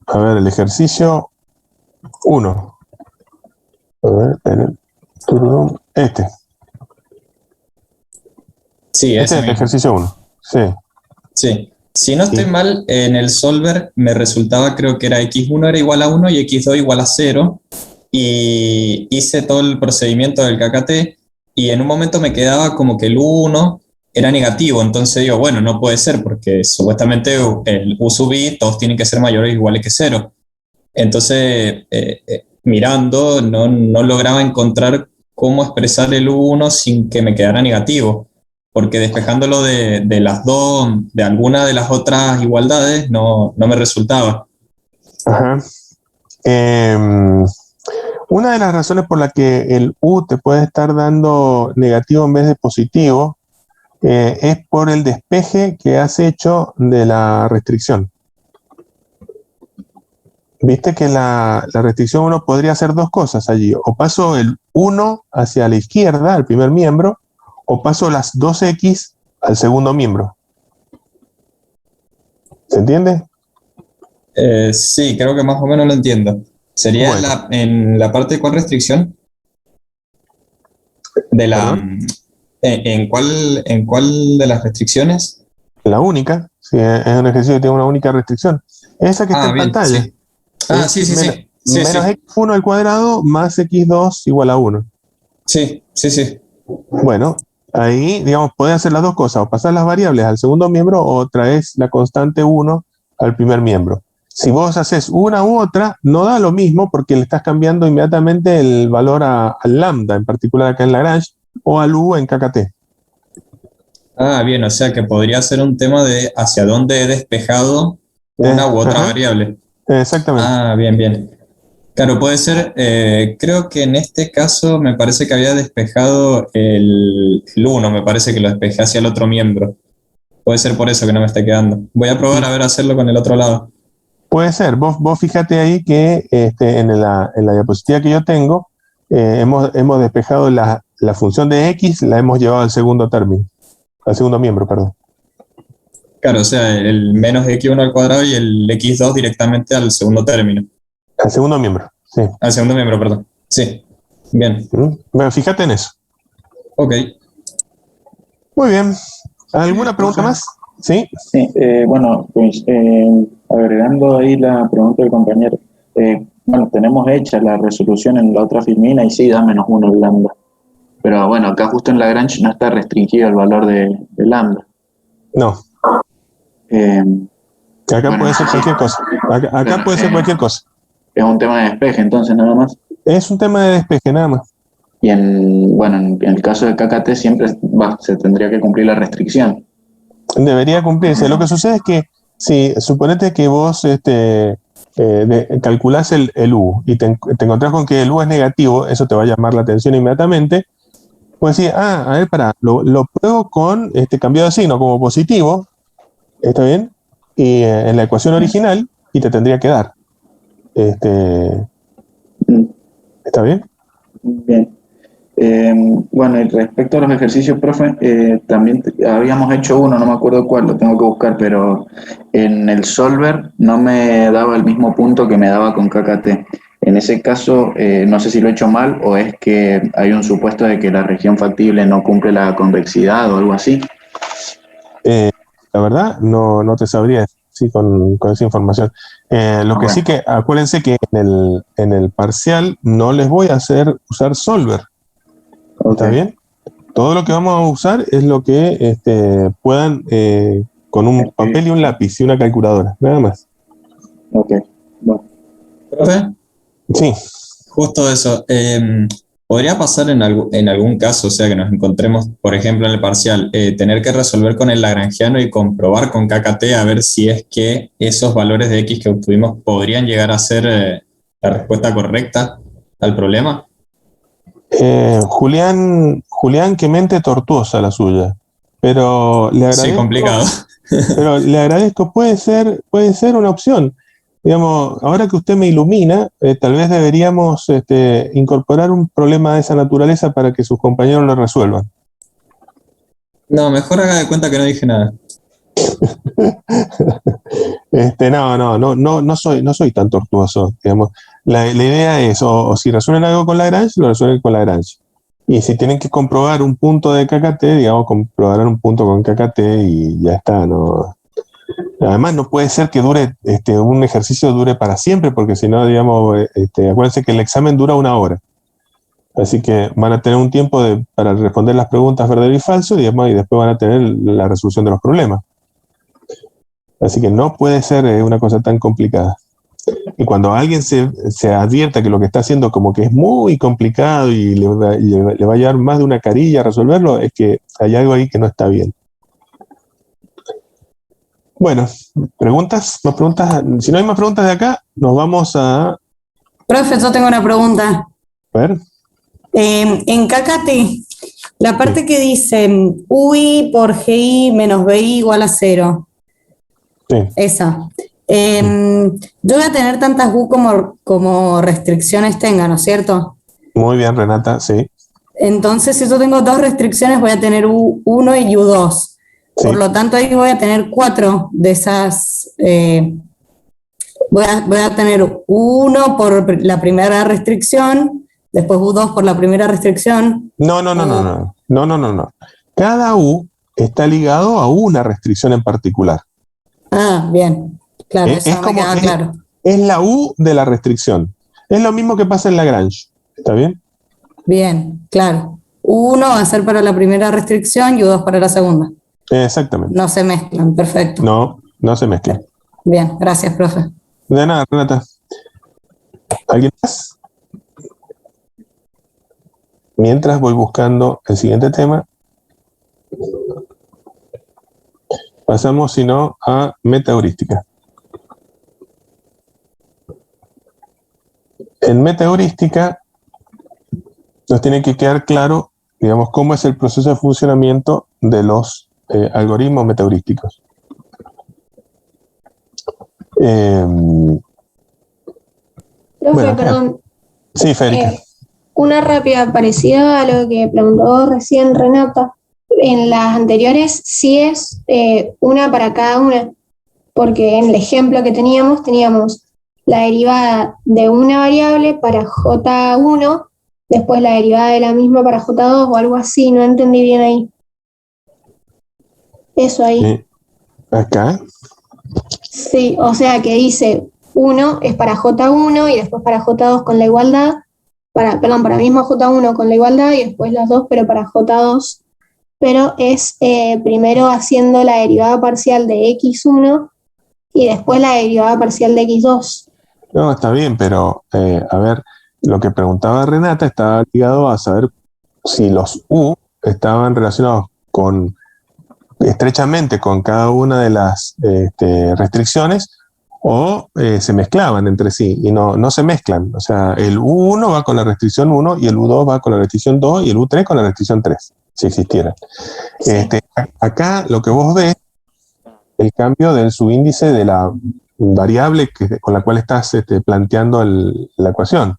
[SPEAKER 1] A ver, el ejercicio 1. A ver,
[SPEAKER 6] Sí,
[SPEAKER 1] este es el ejercicio 1. Sí.
[SPEAKER 6] Sí. Si no estoy mal, en el solver me resultaba, creo que era x1 era igual a 1 y x2 igual a 0. Y hice todo el procedimiento del KKT y en un momento me quedaba como que el U1 era negativo. Entonces digo, bueno, no puede ser porque supuestamente el U sub I todos tienen que ser mayores o iguales que 0. Entonces, mirando, no lograba encontrar cómo expresar el U1 sin que me quedara negativo. Porque despejándolo de las dos, de alguna de las otras igualdades, no me resultaba.
[SPEAKER 1] Ajá. Una de las razones por la que el U te puede estar dando negativo en vez de positivo es por el despeje que has hecho de la restricción. Viste que la restricción 1 podría hacer dos cosas allí. O paso el 1 hacia la izquierda, al primer miembro, o paso las 2X al segundo miembro. ¿Se entiende?
[SPEAKER 6] Sí, creo que más o menos lo entiendo. ¿Sería
[SPEAKER 1] bueno.
[SPEAKER 6] en la parte de cuál restricción? ¿En cuál de las restricciones?
[SPEAKER 1] La única. Sí, es un ejercicio que tiene una única restricción. Esa que está en
[SPEAKER 6] bien,
[SPEAKER 1] pantalla.
[SPEAKER 6] Sí. Sí.
[SPEAKER 1] Menos X1 al cuadrado más X2 igual a 1.
[SPEAKER 6] Sí.
[SPEAKER 1] Bueno, ahí, digamos, puedes hacer las dos cosas, o pasar las variables al segundo miembro o traes la constante 1 al primer miembro. Si vos haces una u otra, no da lo mismo porque le estás cambiando inmediatamente el valor al lambda, en particular acá en Lagrange, o al U en KKT.
[SPEAKER 6] Bien, o sea que podría ser un tema de hacia dónde he despejado una u otra variable.
[SPEAKER 1] Exactamente.
[SPEAKER 6] Bien. Claro, puede ser, creo que en este caso me parece que había despejado el 1, me parece que lo despejé hacia el otro miembro. Puede ser por eso que no me esté quedando. Voy a probar a ver hacerlo con el otro lado.
[SPEAKER 1] Puede ser, vos fíjate ahí que en la diapositiva que yo tengo, hemos despejado la función de X, la hemos llevado al segundo término, al segundo miembro, perdón.
[SPEAKER 6] Claro, o sea, el menos x1 al cuadrado y el x2 directamente al segundo término.
[SPEAKER 1] Al segundo miembro, sí.
[SPEAKER 6] Al segundo miembro, perdón. Sí, bien.
[SPEAKER 1] Bueno, fíjate en eso.
[SPEAKER 6] Ok.
[SPEAKER 1] Muy bien. ¿Alguna pregunta más? Sí.
[SPEAKER 2] Sí, bueno, pues agregando ahí la pregunta del compañero, bueno, tenemos hecha la resolución en la otra filmina y sí, da -1 el lambda. Pero bueno, acá justo en Lagrange no está restringido el valor de lambda.
[SPEAKER 1] No. Acá puede ser cualquier cosa. Acá puede ser cualquier cosa.
[SPEAKER 2] Es un tema de despeje, entonces, nada más.
[SPEAKER 1] Es un tema de despeje, nada más.
[SPEAKER 2] Y en el caso de KKT siempre se tendría que cumplir la restricción.
[SPEAKER 1] Debería cumplirse. Lo que sucede es que si suponete que vos calculás el U y te encontrás con que el U es negativo, eso te va a llamar la atención inmediatamente. Pues decir, a ver, lo pruebo con cambiado de signo como positivo, ¿está bien? Y en la ecuación original, y te tendría que dar. ¿Está bien?
[SPEAKER 2] Bien. Bueno, y respecto a los ejercicios, profe, también habíamos hecho uno, no me acuerdo cuál, lo tengo que buscar, pero en el solver no me daba el mismo punto que me daba con KKT. En ese caso, no sé si lo he hecho mal o es que hay un supuesto de que la región factible no cumple la convexidad o algo así.
[SPEAKER 1] La verdad, no te sabría decir con esa información. Lo que sí que, acuérdense que en el parcial no les voy a hacer usar solver. ¿Está bien? Todo lo que vamos a usar es lo que puedan con un papel y un lápiz y una calculadora, nada más.
[SPEAKER 2] Ok, bueno.
[SPEAKER 6] ¿Profe?
[SPEAKER 1] Sí.
[SPEAKER 6] Justo eso. ¿Podría pasar en algún caso, o sea, que nos encontremos, por ejemplo, en el parcial, tener que resolver con el lagrangiano y comprobar con KKT a ver si es que esos valores de X que obtuvimos podrían llegar a ser la respuesta correcta al problema?
[SPEAKER 1] Julián, qué mente tortuosa la suya, pero le agradezco.
[SPEAKER 6] Sí, complicado.
[SPEAKER 1] Pero le agradezco, puede ser una opción. Digamos, ahora que usted me ilumina, tal vez deberíamos incorporar un problema de esa naturaleza para que sus compañeros lo resuelvan.
[SPEAKER 6] No, mejor haga de cuenta que no dije nada.
[SPEAKER 1] No soy tan tortuoso, digamos. La idea es, o si resuelven algo con Lagrange, lo resuelven con Lagrange. Y si tienen que comprobar un punto de KKT, digamos, comprobarán un punto con KKT y ya está, ¿no? Además, no puede ser que dure, un ejercicio dure para siempre, porque si no, digamos, acuérdense que el examen dura 1 hora. Así que van a tener un tiempo para responder las preguntas verdadero y falso, digamos, y después van a tener la resolución de los problemas. Así que no puede ser una cosa tan complicada. Y cuando alguien se advierta que lo que está haciendo como que es muy complicado y le va a llevar más de una carilla a resolverlo, es que hay algo ahí que no está bien. Bueno, ¿preguntas? ¿Más preguntas? Si no hay más preguntas de acá, nos vamos a...
[SPEAKER 7] Profe, yo tengo una pregunta.
[SPEAKER 1] A ver.
[SPEAKER 7] En KKT, la parte que dice UI por GI menos BI igual a 0.
[SPEAKER 1] Sí.
[SPEAKER 7] Esa. Yo voy a tener tantas U como restricciones tenga, ¿no es cierto?
[SPEAKER 1] Muy bien, Renata, sí.
[SPEAKER 7] Entonces, si yo tengo 2 restricciones, voy a tener U1 y U2.
[SPEAKER 1] Sí.
[SPEAKER 7] Por lo tanto, ahí voy a tener 4 de esas. Voy a tener U1 por la primera restricción, después U2 por la primera restricción.
[SPEAKER 1] No. Cada U está ligado a una restricción en particular.
[SPEAKER 7] Ah, bien. Claro, eso me queda claro.
[SPEAKER 1] Es la U de la restricción. Es lo mismo que pasa en Lagrange. ¿Está bien?
[SPEAKER 7] Bien, claro. U1 va a ser para la primera restricción y U2 para la segunda.
[SPEAKER 1] Exactamente.
[SPEAKER 7] No se mezclan, perfecto.
[SPEAKER 1] No se mezclan.
[SPEAKER 7] Bien, gracias, profe.
[SPEAKER 1] De nada, Renata. ¿Alguien más? Mientras voy buscando el siguiente tema, pasamos, si no, a metaheurística. En metaheurística nos tiene que quedar claro, digamos, cómo es el proceso de funcionamiento de los algoritmos metaheurísticos.
[SPEAKER 5] Profe, perdón.
[SPEAKER 1] Sí, Federica.
[SPEAKER 5] Una rápida parecida a lo que preguntó recién Renata. En las anteriores sí es una para cada una, porque en el ejemplo que teníamos la derivada de una variable para J1, después la derivada de la misma para J2 o algo así, no entendí bien ahí. Eso ahí.
[SPEAKER 1] ¿Acá?
[SPEAKER 5] Sí, o sea que dice 1 es para J1 y después para J2 con la igualdad, para mismo J1 con la igualdad y después las dos, pero para J2, pero es primero haciendo la derivada parcial de X1 y después la derivada parcial de X2.
[SPEAKER 1] No, está bien, pero a ver, lo que preguntaba Renata estaba ligado a saber si los U estaban relacionados estrechamente con cada una de las restricciones o se mezclaban entre sí y no se mezclan. O sea, el U1 va con la restricción 1 y el U2 va con la restricción 2 y el U3 con la restricción 3, si existiera. Sí. Acá lo que vos ves el cambio del subíndice de la variable con la cual estás planteando la ecuación.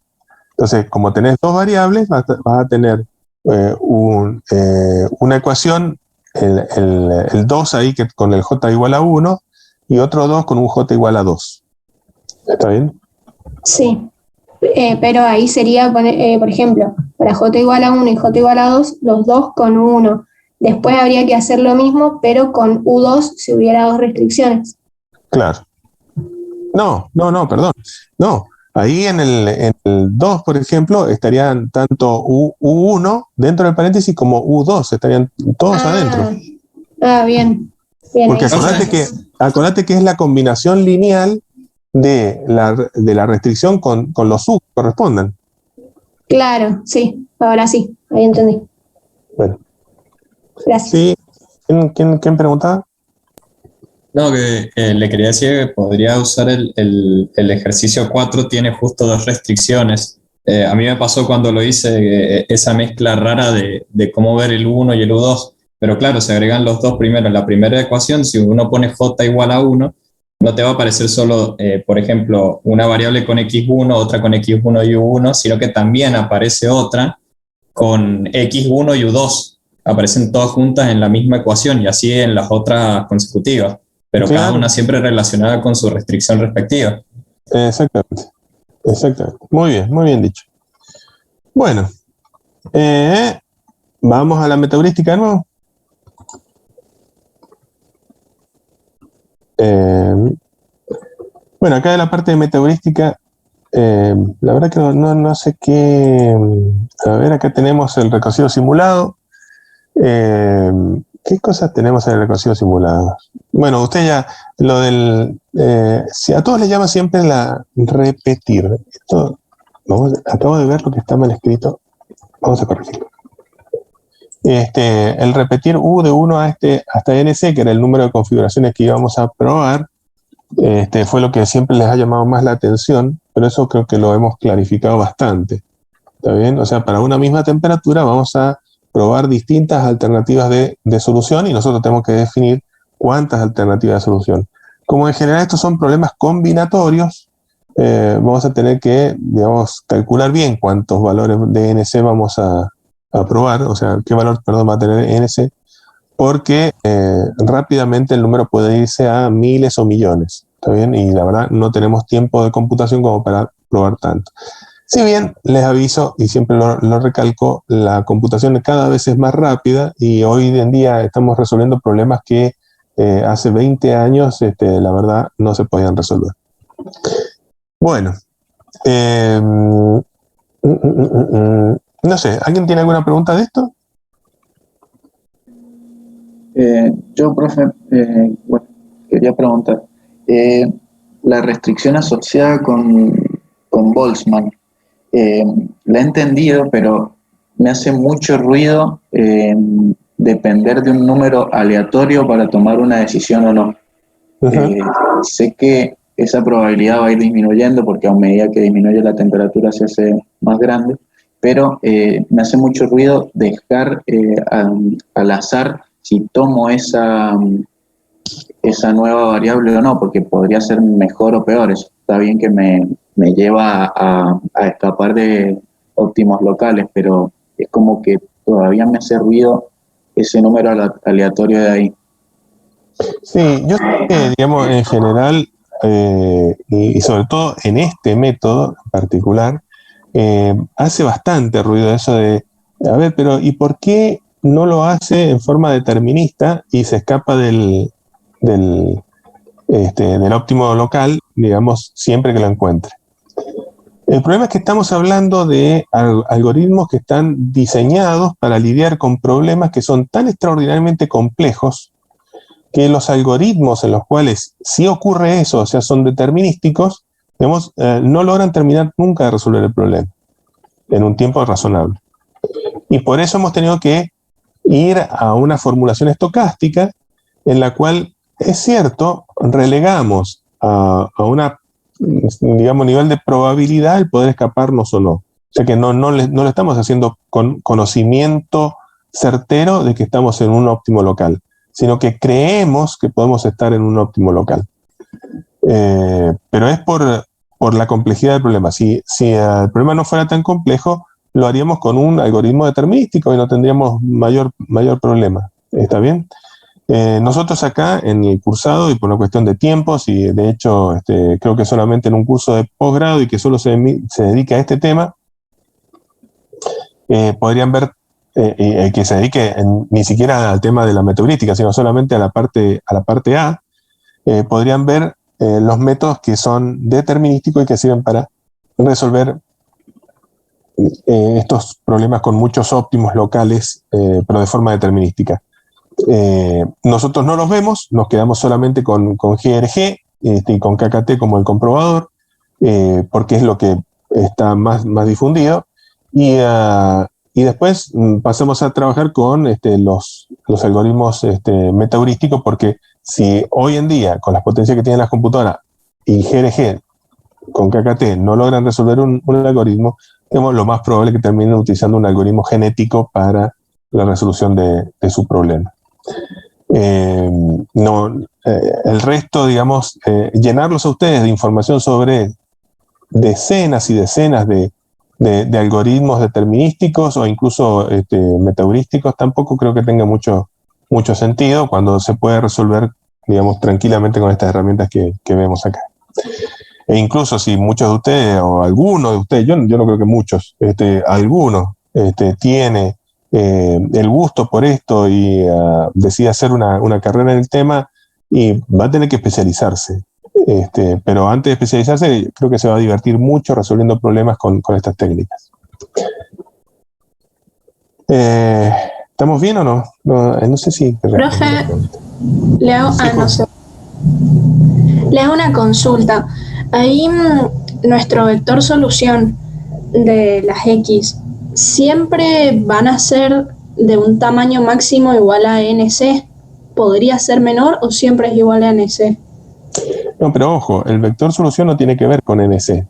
[SPEAKER 1] Entonces, como tenés 2 variables, vas a tener una ecuación, el 2 ahí con el j igual a 1 y otro 2 con un j igual a 2. ¿Está bien?
[SPEAKER 5] Sí, pero ahí sería, por ejemplo, para j igual a 1 y j igual a 2, los dos con 1. Después habría que hacer lo mismo, pero con U2 si hubiera 2 restricciones.
[SPEAKER 1] Claro. No, perdón. No, Ahí en el 2, por ejemplo, estarían tanto U1 dentro del paréntesis como U2, estarían todos adentro.
[SPEAKER 5] Bien. Bien.
[SPEAKER 1] Porque acordate que es la combinación lineal de la restricción con los U que correspondan.
[SPEAKER 5] Claro, sí, ahora sí, ahí entendí.
[SPEAKER 1] Bueno.
[SPEAKER 5] Gracias.
[SPEAKER 1] Sí. ¿Quién preguntaba?
[SPEAKER 6] No, que le quería decir que podría usar el ejercicio 4, tiene justo 2 restricciones. A mí me pasó cuando lo hice esa mezcla rara de cómo ver el U1 y el U2, pero claro, se agregan los dos primero. En la primera ecuación, si uno pone J igual a 1, no te va a aparecer solo, por ejemplo, una variable con X1, otra con X1 y U1, sino que también aparece otra con X1 y U2. Aparecen todas juntas en la misma ecuación y así en las otras consecutivas, pero
[SPEAKER 1] claro,
[SPEAKER 6] cada una siempre relacionada con su restricción respectiva.
[SPEAKER 1] Exactamente. Muy bien dicho. Bueno, vamos a la metaheurística de nuevo. Bueno, acá de la parte de metaheurística, la verdad que no sé qué. A ver, acá tenemos el recorrido simulado. ¿Qué cosas tenemos en el recorrido simulado? Bueno, usted ya, lo del... si a todos les llama siempre la repetir. Esto, acabo de ver lo que está mal escrito. Vamos a corregirlo. El repetir U de 1 hasta NC, que era el número de configuraciones que íbamos a probar, fue lo que siempre les ha llamado más la atención, pero eso creo que lo hemos clarificado bastante. ¿Está bien? O sea, para una misma temperatura vamos a probar distintas alternativas de solución y nosotros tenemos que definir cuántas alternativas de solución. Como en general estos son problemas combinatorios, vamos a tener que, digamos, calcular bien cuántos valores de NC vamos a probar, o sea, qué valor, va a tener NC, porque rápidamente el número puede irse a miles o millones, ¿está bien? Y la verdad no tenemos tiempo de computación como para probar tanto. Si bien les aviso, y siempre lo recalco, la computación cada vez es más rápida y hoy en día estamos resolviendo problemas que hace 20 años, la verdad, no se podían resolver. Bueno, no sé, ¿alguien tiene alguna pregunta de esto?
[SPEAKER 2] Yo, profe, bueno, quería preguntar, la restricción asociada con Boltzmann, la he entendido, pero me hace mucho ruido depender de un número aleatorio para tomar una decisión o no. Sé que esa probabilidad va a ir disminuyendo porque a medida que disminuye la temperatura se hace más grande, pero me hace mucho ruido dejar al azar si tomo esa nueva variable o no, porque podría ser mejor o peor. Eso está bien que me lleva a escapar de óptimos locales, pero es como que todavía me hace ruido ese número aleatorio de ahí.
[SPEAKER 1] Sí, yo sé que, digamos, en general, y sobre todo en este método en particular, hace bastante ruido eso de, a ver, pero ¿y por qué no lo hace en forma determinista y se escapa del óptimo local, digamos, siempre que lo encuentre? El problema es que estamos hablando de algoritmos que están diseñados para lidiar con problemas que son tan extraordinariamente complejos que los algoritmos en los cuales sí ocurre eso, o sea, son determinísticos, digamos, no logran terminar nunca de resolver el problema en un tiempo razonable. Y por eso hemos tenido que ir a una formulación estocástica en la cual, es cierto, relegamos a una, digamos, nivel de probabilidad el poder escaparnos o no. O sea que no lo estamos haciendo con conocimiento certero de que estamos en un óptimo local, sino que creemos que podemos estar en un óptimo local. Pero es por la complejidad del problema. Si el problema no fuera tan complejo, lo haríamos con un algoritmo determinístico y no tendríamos mayor problema. ¿Está bien? Nosotros acá en el cursado, y por una cuestión de tiempos, y de hecho creo que solamente en un curso de posgrado y que solo se dedica a este tema, podrían ver que se dedique ni siquiera al tema de la metaheurística, sino solamente a la parte A, podrían ver los métodos que son determinísticos y que sirven para resolver estos problemas con muchos óptimos locales, pero de forma determinística. Nosotros no los vemos, nos quedamos solamente con GRG y con KKT como el comprobador, porque es lo que está más difundido, y después pasamos a trabajar con los algoritmos metaheurísticos, porque si hoy en día, con las potencias que tienen las computadoras y GRG con KKT no logran resolver un algoritmo, lo más probable es que terminen utilizando un algoritmo genético para la resolución de su problema. El resto, digamos, llenarlos a ustedes de información sobre decenas y decenas de algoritmos determinísticos o incluso metaheurísticos, tampoco creo que tenga mucho sentido cuando se puede resolver, digamos, tranquilamente con estas herramientas que vemos acá. E incluso si muchos de ustedes, o alguno de ustedes, yo no creo que muchos, alguno tiene el gusto por esto y decide hacer una carrera en el tema, y va a tener que especializarse. Pero antes de especializarse, creo que se va a divertir mucho resolviendo problemas con estas técnicas. ¿Estamos bien o no? No sé si...
[SPEAKER 8] Profe, le hago una consulta. Ahí nuestro vector solución de las X, ¿siempre van a ser de un tamaño máximo igual a NC? ¿Podría ser menor o siempre es igual a NC?
[SPEAKER 1] No, pero ojo, el vector solución no tiene que ver con NC.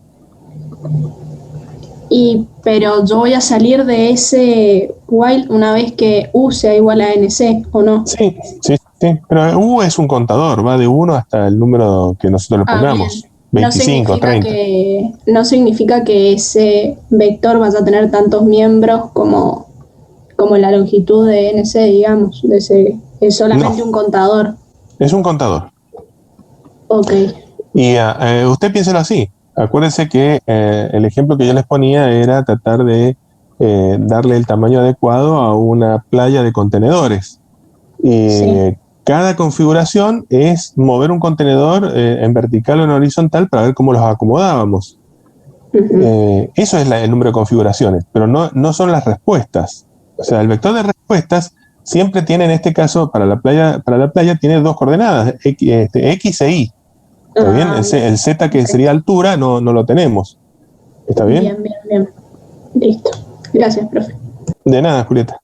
[SPEAKER 8] Pero yo voy a salir de ese while una vez que U sea igual a NC, ¿o no?
[SPEAKER 1] Sí, pero U es un contador, va de 1 hasta el número que nosotros le pongamos.
[SPEAKER 8] Bien.
[SPEAKER 1] 25, 30.
[SPEAKER 8] No significa que ese vector vaya a tener tantos miembros como la longitud de NC, digamos. Es solamente un contador.
[SPEAKER 1] Es un contador.
[SPEAKER 8] Ok.
[SPEAKER 1] Y usted piénselo así. Acuérdense que el ejemplo que yo les ponía era tratar de darle el tamaño adecuado a una playa de contenedores. Sí. Cada configuración es mover un contenedor en vertical o en horizontal para ver cómo los acomodábamos. Eso es el número de configuraciones, pero no son las respuestas. O sea, el vector de respuestas siempre tiene, en este caso, para la playa tiene dos coordenadas, X e Y. ¿Está bien? El Z, que sería altura, no lo tenemos. ¿Está bien?
[SPEAKER 8] Bien. Listo. Gracias, profe.
[SPEAKER 1] De nada, Julieta.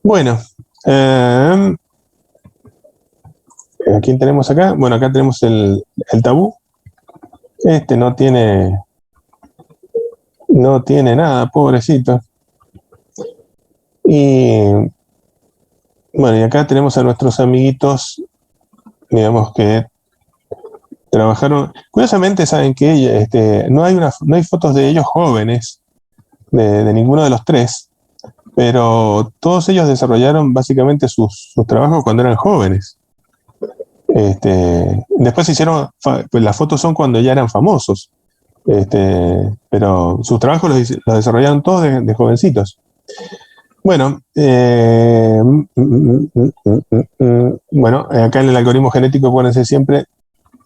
[SPEAKER 1] Bueno. ¿A quién tenemos acá? Bueno, acá tenemos el tabú. No tiene nada, pobrecito. Y bueno, y acá tenemos a nuestros amiguitos, digamos, que trabajaron. Curiosamente, saben que no hay fotos de ellos jóvenes, de ninguno de los tres, pero todos ellos desarrollaron básicamente sus trabajos cuando eran jóvenes. Después se hicieron, pues las fotos son cuando ya eran famosos, pero sus trabajos los desarrollaron todos de jovencitos. Bueno, bueno, acá en el algoritmo genético, acuérdense siempre,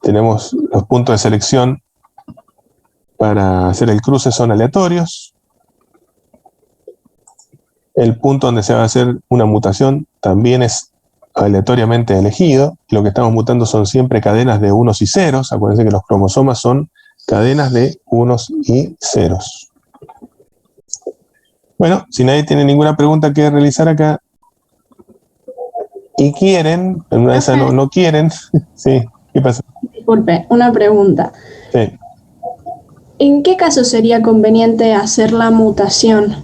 [SPEAKER 1] tenemos los puntos de selección para hacer el cruce son aleatorios. El punto donde se va a hacer una mutación también es aleatoriamente elegido. Lo que estamos mutando son siempre cadenas de unos y ceros. Acuérdense que los cromosomas son cadenas de unos y ceros. Bueno, si nadie tiene ninguna pregunta que realizar acá y quieren, en una de esas no quieren, sí, ¿qué pasa?
[SPEAKER 8] Disculpe, una pregunta.
[SPEAKER 1] Sí.
[SPEAKER 8] ¿En qué caso sería conveniente hacer la mutación?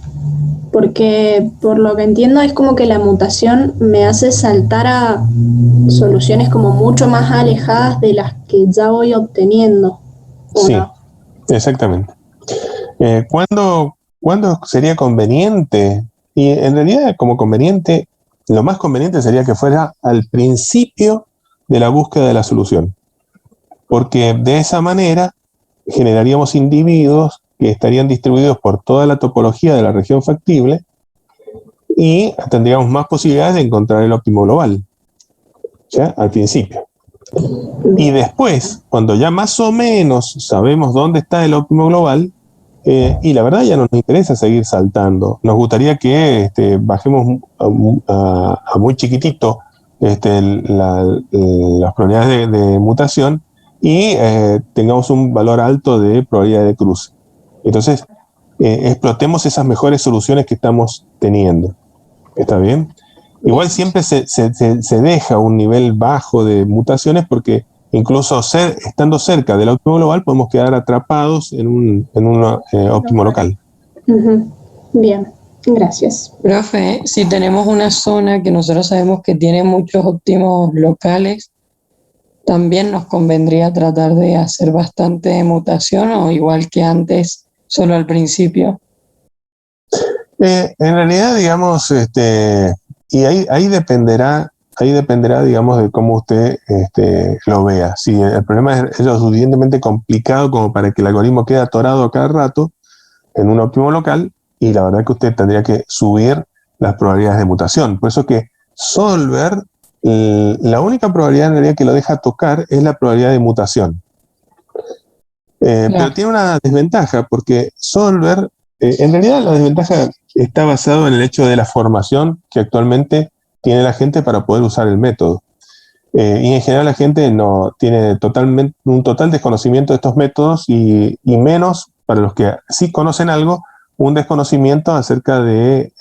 [SPEAKER 8] Porque por lo que entiendo es como que la mutación me hace saltar a soluciones como mucho más alejadas de las que ya voy obteniendo.
[SPEAKER 1] Sí, no? Exactamente. ¿Cuándo sería conveniente? Y en realidad, como conveniente, lo más conveniente sería que fuera al principio de la búsqueda de la solución. Porque de esa manera generaríamos individuos que estarían distribuidos por toda la topología de la región factible y tendríamos más posibilidades de encontrar el óptimo global, ¿ya? Al principio. Y después, cuando ya más o menos sabemos dónde está el óptimo global, y la verdad ya no nos interesa seguir saltando. Nos gustaría que bajemos a muy chiquitito las probabilidades de mutación y tengamos un valor alto de probabilidad de cruce. Entonces, explotemos esas mejores soluciones que estamos teniendo. ¿Está bien? Igual siempre se deja un nivel bajo de mutaciones porque incluso estando cerca del óptimo global podemos quedar atrapados en un óptimo local.
[SPEAKER 8] Bien, gracias.
[SPEAKER 4] Profe, si tenemos una zona que nosotros sabemos que tiene muchos óptimos locales, ¿también nos convendría tratar de hacer bastante mutación o igual que antes, solo al principio?
[SPEAKER 1] En realidad, digamos, y ahí dependerá, digamos, de cómo usted lo vea. Si el problema es lo suficientemente complicado como para que el algoritmo quede atorado a cada rato en un óptimo local, y la verdad que usted tendría que subir las probabilidades de mutación. Por eso que Solver, la única probabilidad en realidad que lo deja tocar es la probabilidad de mutación. Pero tiene una desventaja, porque Solver, en realidad la desventaja está basada en el hecho de la formación que actualmente tiene la gente para poder usar el método. Y en general la gente no tiene un total desconocimiento de estos métodos y menos, para los que sí conocen algo, un desconocimiento acerca de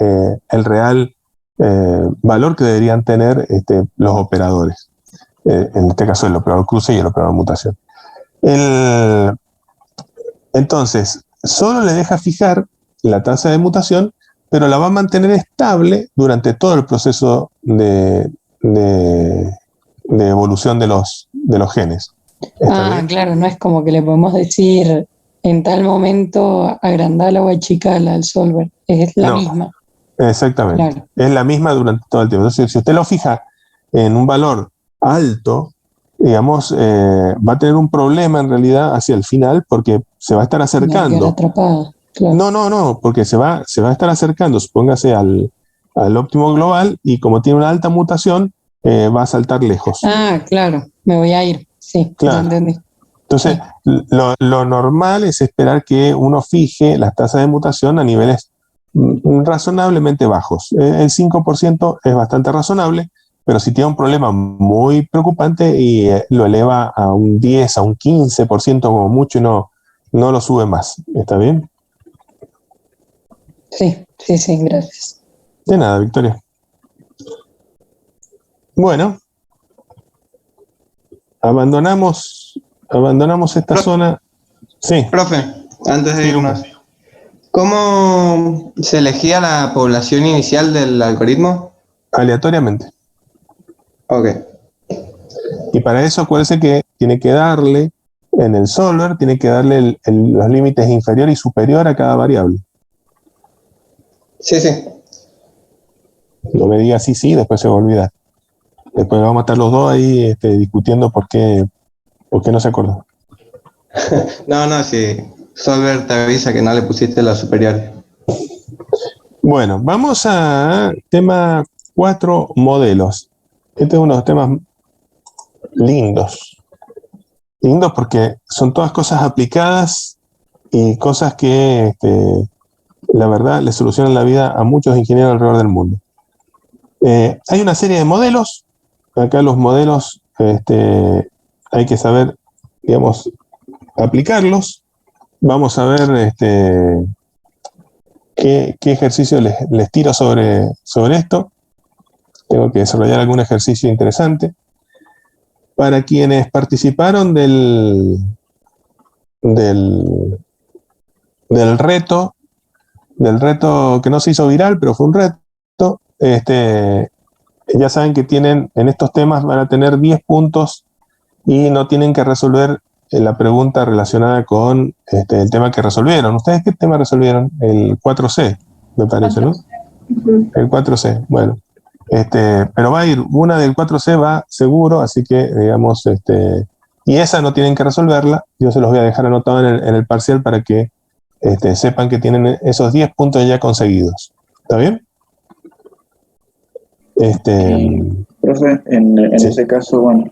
[SPEAKER 1] el real valor que deberían tener los operadores. En este caso el operador cruce y el operador mutación. Entonces, solo le deja fijar la tasa de mutación, pero la va a mantener estable durante todo el proceso de evolución de los genes.
[SPEAKER 4] Claro, no es como que le podemos decir en tal momento agrandala o achicala al solver, es la misma.
[SPEAKER 1] Exactamente, claro. Es la misma durante todo el tiempo. Entonces, si usted lo fija en un valor alto, digamos, va a tener un problema en realidad hacia el final porque se va a estar acercando. Claro. No, porque se va a estar acercando, supóngase al óptimo global y como tiene una alta mutación, va a saltar lejos.
[SPEAKER 4] Claro, me voy a ir, sí,
[SPEAKER 1] claro.
[SPEAKER 4] Entendí.
[SPEAKER 1] Entonces, lo normal es esperar que uno fije las tasas de mutación a niveles razonablemente bajos. El 5% es bastante razonable, pero si tiene un problema muy preocupante y lo eleva a un 10, a un 15% como mucho y no lo sube más. ¿Está bien?
[SPEAKER 4] Sí, gracias.
[SPEAKER 1] De nada, Victoria. Bueno, abandonamos esta zona. Sí.
[SPEAKER 9] Profe, antes de irnos, ¿cómo se elegía la población inicial del algoritmo?
[SPEAKER 1] Aleatoriamente.
[SPEAKER 9] Ok.
[SPEAKER 1] Y para eso acuérdese que tiene que darle, en el solver, tiene que darle los límites inferior y superior a cada variable.
[SPEAKER 9] Sí.
[SPEAKER 1] No me diga sí, después se va a olvidar. Después vamos a estar los dos ahí discutiendo por qué no se acordó.
[SPEAKER 9] No, si Solver te avisa que no le pusiste la superior.
[SPEAKER 1] Bueno, vamos a tema 4 modelos. Este es uno de los temas lindos. Lindos porque son todas cosas aplicadas y cosas que la verdad le solucionan la vida a muchos ingenieros alrededor del mundo. Hay una serie de modelos. Acá los modelos hay que saber, digamos, aplicarlos. Vamos a ver qué ejercicio les tiro sobre esto. Tengo que desarrollar algún ejercicio interesante. Para quienes participaron del reto que no se hizo viral, pero fue un reto, ya saben que tienen, en estos temas van a tener 10 puntos y no tienen que resolver la pregunta relacionada con el tema que resolvieron. ¿Ustedes qué tema resolvieron? El 4C, me parece, ¿no? El 4C, bueno. Pero va a ir, una del 4C va seguro, así que, digamos, y esa no tienen que resolverla. Yo se los voy a dejar anotado en el parcial para que sepan que tienen esos 10 puntos ya conseguidos. ¿Está bien?
[SPEAKER 2] Profe, en
[SPEAKER 1] sí.
[SPEAKER 2] ese caso, bueno,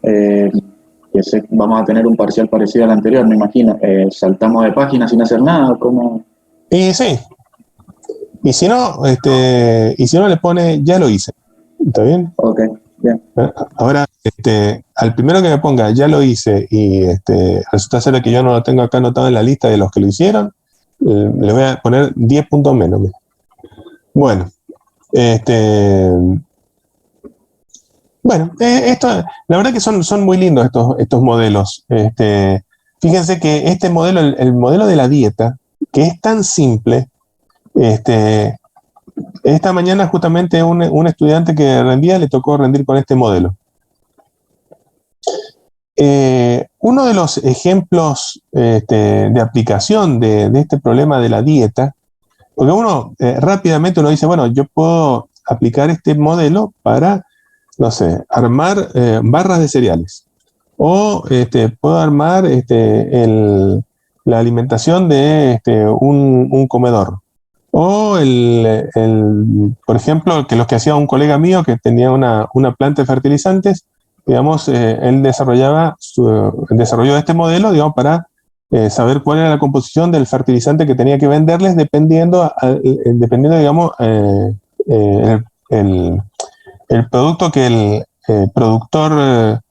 [SPEAKER 2] vamos a tener un parcial parecido al anterior, me imagino. ¿Saltamos de página sin hacer nada? ¿Cómo?
[SPEAKER 1] Y sí. Y si no, le pone, ya lo hice. ¿Está bien?
[SPEAKER 2] Ok, bien.
[SPEAKER 1] Ahora, al primero que me ponga, ya lo hice, y resulta ser que yo no lo tengo acá anotado en la lista de los que lo hicieron, le voy a poner 10 puntos menos. Mira. Bueno, la verdad que son muy lindos estos modelos. Fíjense que este modelo, el modelo de la dieta, que es tan simple, esta mañana justamente un estudiante que rendía le tocó rendir con este modelo. Uno de los ejemplos de aplicación de este problema de la dieta, porque rápidamente uno dice, bueno, yo puedo aplicar este modelo para, no sé, armar barras de cereales, o puedo armar la alimentación de un comedor, o por ejemplo, que los que hacía un colega mío que tenía una planta de fertilizantes, digamos, él desarrolló este modelo, digamos, para saber cuál era la composición del fertilizante que tenía que venderles dependiendo digamos, el producto que el productor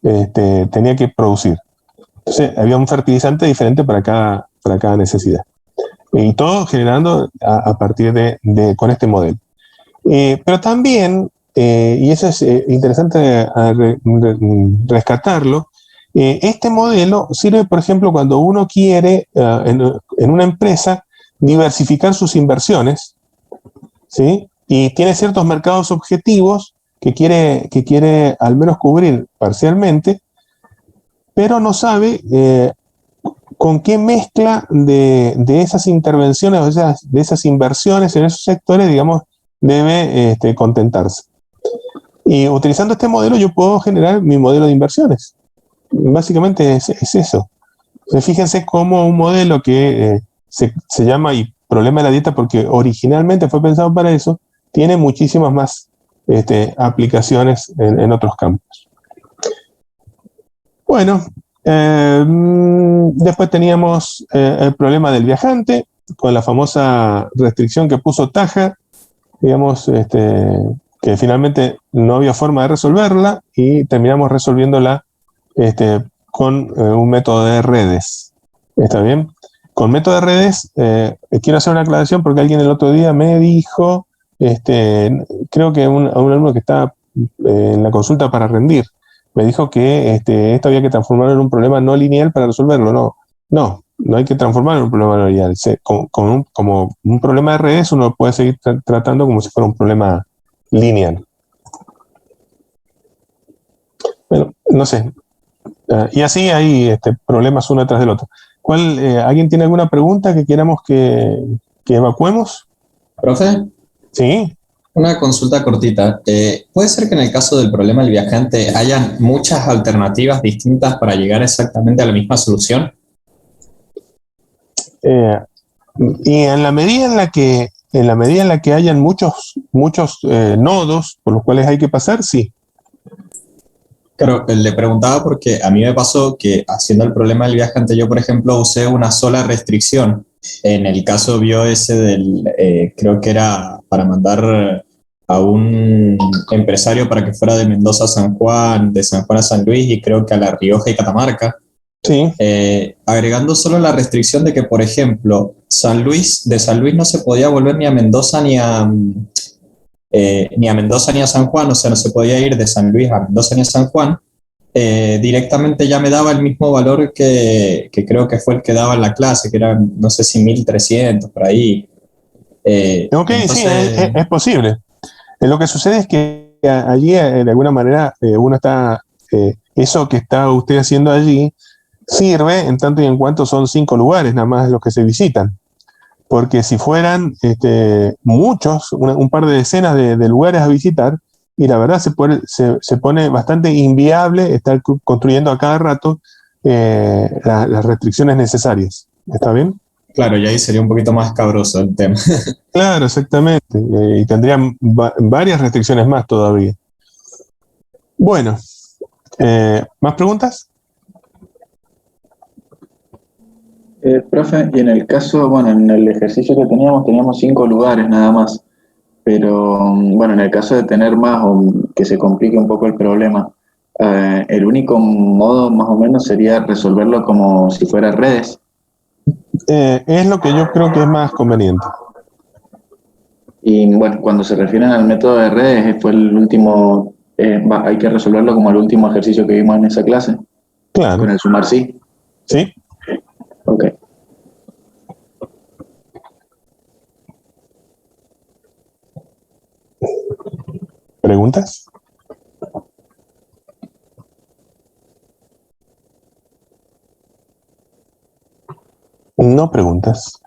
[SPEAKER 1] tenía que producir. Entonces, había un fertilizante diferente para cada necesidad. Y todo generando a partir con este modelo. Pero también, y eso es interesante rescatarlo, este modelo sirve, por ejemplo, cuando uno quiere en una empresa diversificar sus inversiones, ¿sí? Y tiene ciertos mercados objetivos que quiere al menos cubrir parcialmente, pero no sabe con qué mezcla de esas intervenciones, o sea, de esas inversiones en esos sectores, digamos, debe contentarse. Y utilizando este modelo yo puedo generar mi modelo de inversiones. Básicamente es eso. Entonces, fíjense cómo un modelo que se llama problema de la dieta, porque originalmente fue pensado para eso, tiene muchísimas más aplicaciones en otros campos. Bueno, después teníamos el problema del viajante, con la famosa restricción que puso Taja, digamos, que finalmente no había forma de resolverla, y terminamos resolviéndola con un método de redes. ¿Está bien? Con método de redes, quiero hacer una aclaración porque alguien el otro día me dijo, creo que a un alumno que estaba en la consulta para rendir, me dijo que esto había que transformarlo en un problema no lineal para resolverlo. No hay que transformarlo en un problema no lineal. Como un problema de redes, uno lo puede seguir tratando como si fuera un problema lineal. Bueno, no sé. Y así hay problemas uno detrás del otro. ¿Alguien tiene alguna pregunta que queramos que evacuemos?
[SPEAKER 6] ¿Profe?
[SPEAKER 1] Sí.
[SPEAKER 6] Una consulta cortita. ¿Puede ser que en el caso del problema del viajante hayan muchas alternativas distintas para llegar exactamente a la misma solución?
[SPEAKER 1] Y en la medida en la que hayan muchos nodos por los cuales hay que pasar, sí.
[SPEAKER 6] Claro, le preguntaba porque a mí me pasó que haciendo el problema del viajante yo, por ejemplo, usé una sola restricción. En el caso vio ese creo que era para mandar a un empresario para que fuera de Mendoza a San Juan, de San Juan a San Luis, y creo que a La Rioja y Catamarca.
[SPEAKER 1] Sí.
[SPEAKER 6] Agregando solo la restricción de que, por ejemplo, de San Luis no se podía volver ni a Mendoza ni a Mendoza ni a San Juan, o sea, no se podía ir de San Luis a Mendoza ni a San Juan. Directamente ya me daba el mismo valor que creo que fue el que daba en la clase, que era, no sé si 1300 por ahí.
[SPEAKER 1] Ok, entonces, sí, es posible. Lo que sucede es que allí, de alguna manera, uno está, eso que está usted haciendo allí sirve en tanto y en cuanto son 5 lugares nada más los que se visitan. Porque si fueran muchos, un par de decenas de lugares a visitar, y la verdad se pone bastante inviable estar construyendo a cada rato las restricciones necesarias. ¿Está bien?
[SPEAKER 6] Claro, y ahí sería un poquito más cabroso el tema.
[SPEAKER 1] Claro, exactamente. Y tendrían varias restricciones más todavía. Bueno, ¿más preguntas?
[SPEAKER 2] Profe, y en el caso, bueno, en el ejercicio que teníamos 5 lugares nada más, pero bueno, en el caso de tener más o que se complique un poco el problema, el único modo más o menos sería resolverlo como si fuera redes.
[SPEAKER 1] Es lo que yo creo que es más conveniente.
[SPEAKER 2] Y bueno, cuando se refieren al método de redes, fue el último, hay que resolverlo como el último ejercicio que vimos en esa clase,
[SPEAKER 1] Claro.
[SPEAKER 2] con el sumar sí.
[SPEAKER 1] Sí.
[SPEAKER 2] Ok.
[SPEAKER 1] ¿Preguntas? No preguntas.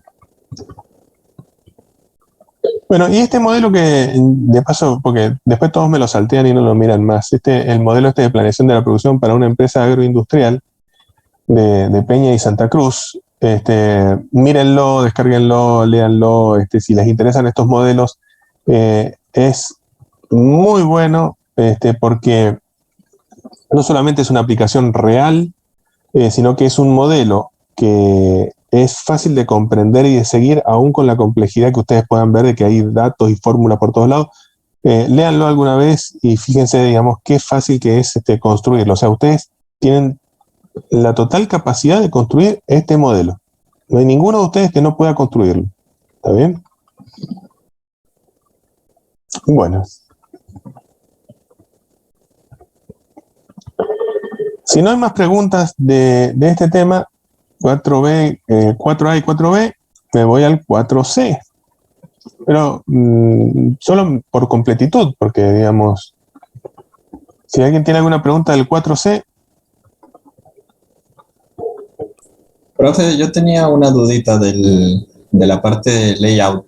[SPEAKER 1] Bueno, y este modelo que, de paso, porque después todos me lo saltean y no lo miran más, el modelo de planeación de la producción para una empresa agroindustrial de Peña y Santa Cruz, mírenlo, descárguenlo, léanlo, si les interesan estos modelos, es muy bueno, porque no solamente es una aplicación real, sino que es un modelo que es fácil de comprender y de seguir, aún con la complejidad que ustedes puedan ver de que hay datos y fórmulas por todos lados. Léanlo alguna vez y fíjense, digamos, qué fácil que es construirlo. O sea, ustedes tienen la total capacidad de construir este modelo. No hay ninguno de ustedes que no pueda construirlo. ¿Está bien? Bueno. Si no hay más preguntas de este tema, 4B, 4A y 4B, me voy al 4C. Pero solo por completitud, porque digamos, si alguien tiene alguna pregunta del 4C.
[SPEAKER 6] Profe, yo tenía una dudita de la parte de layout.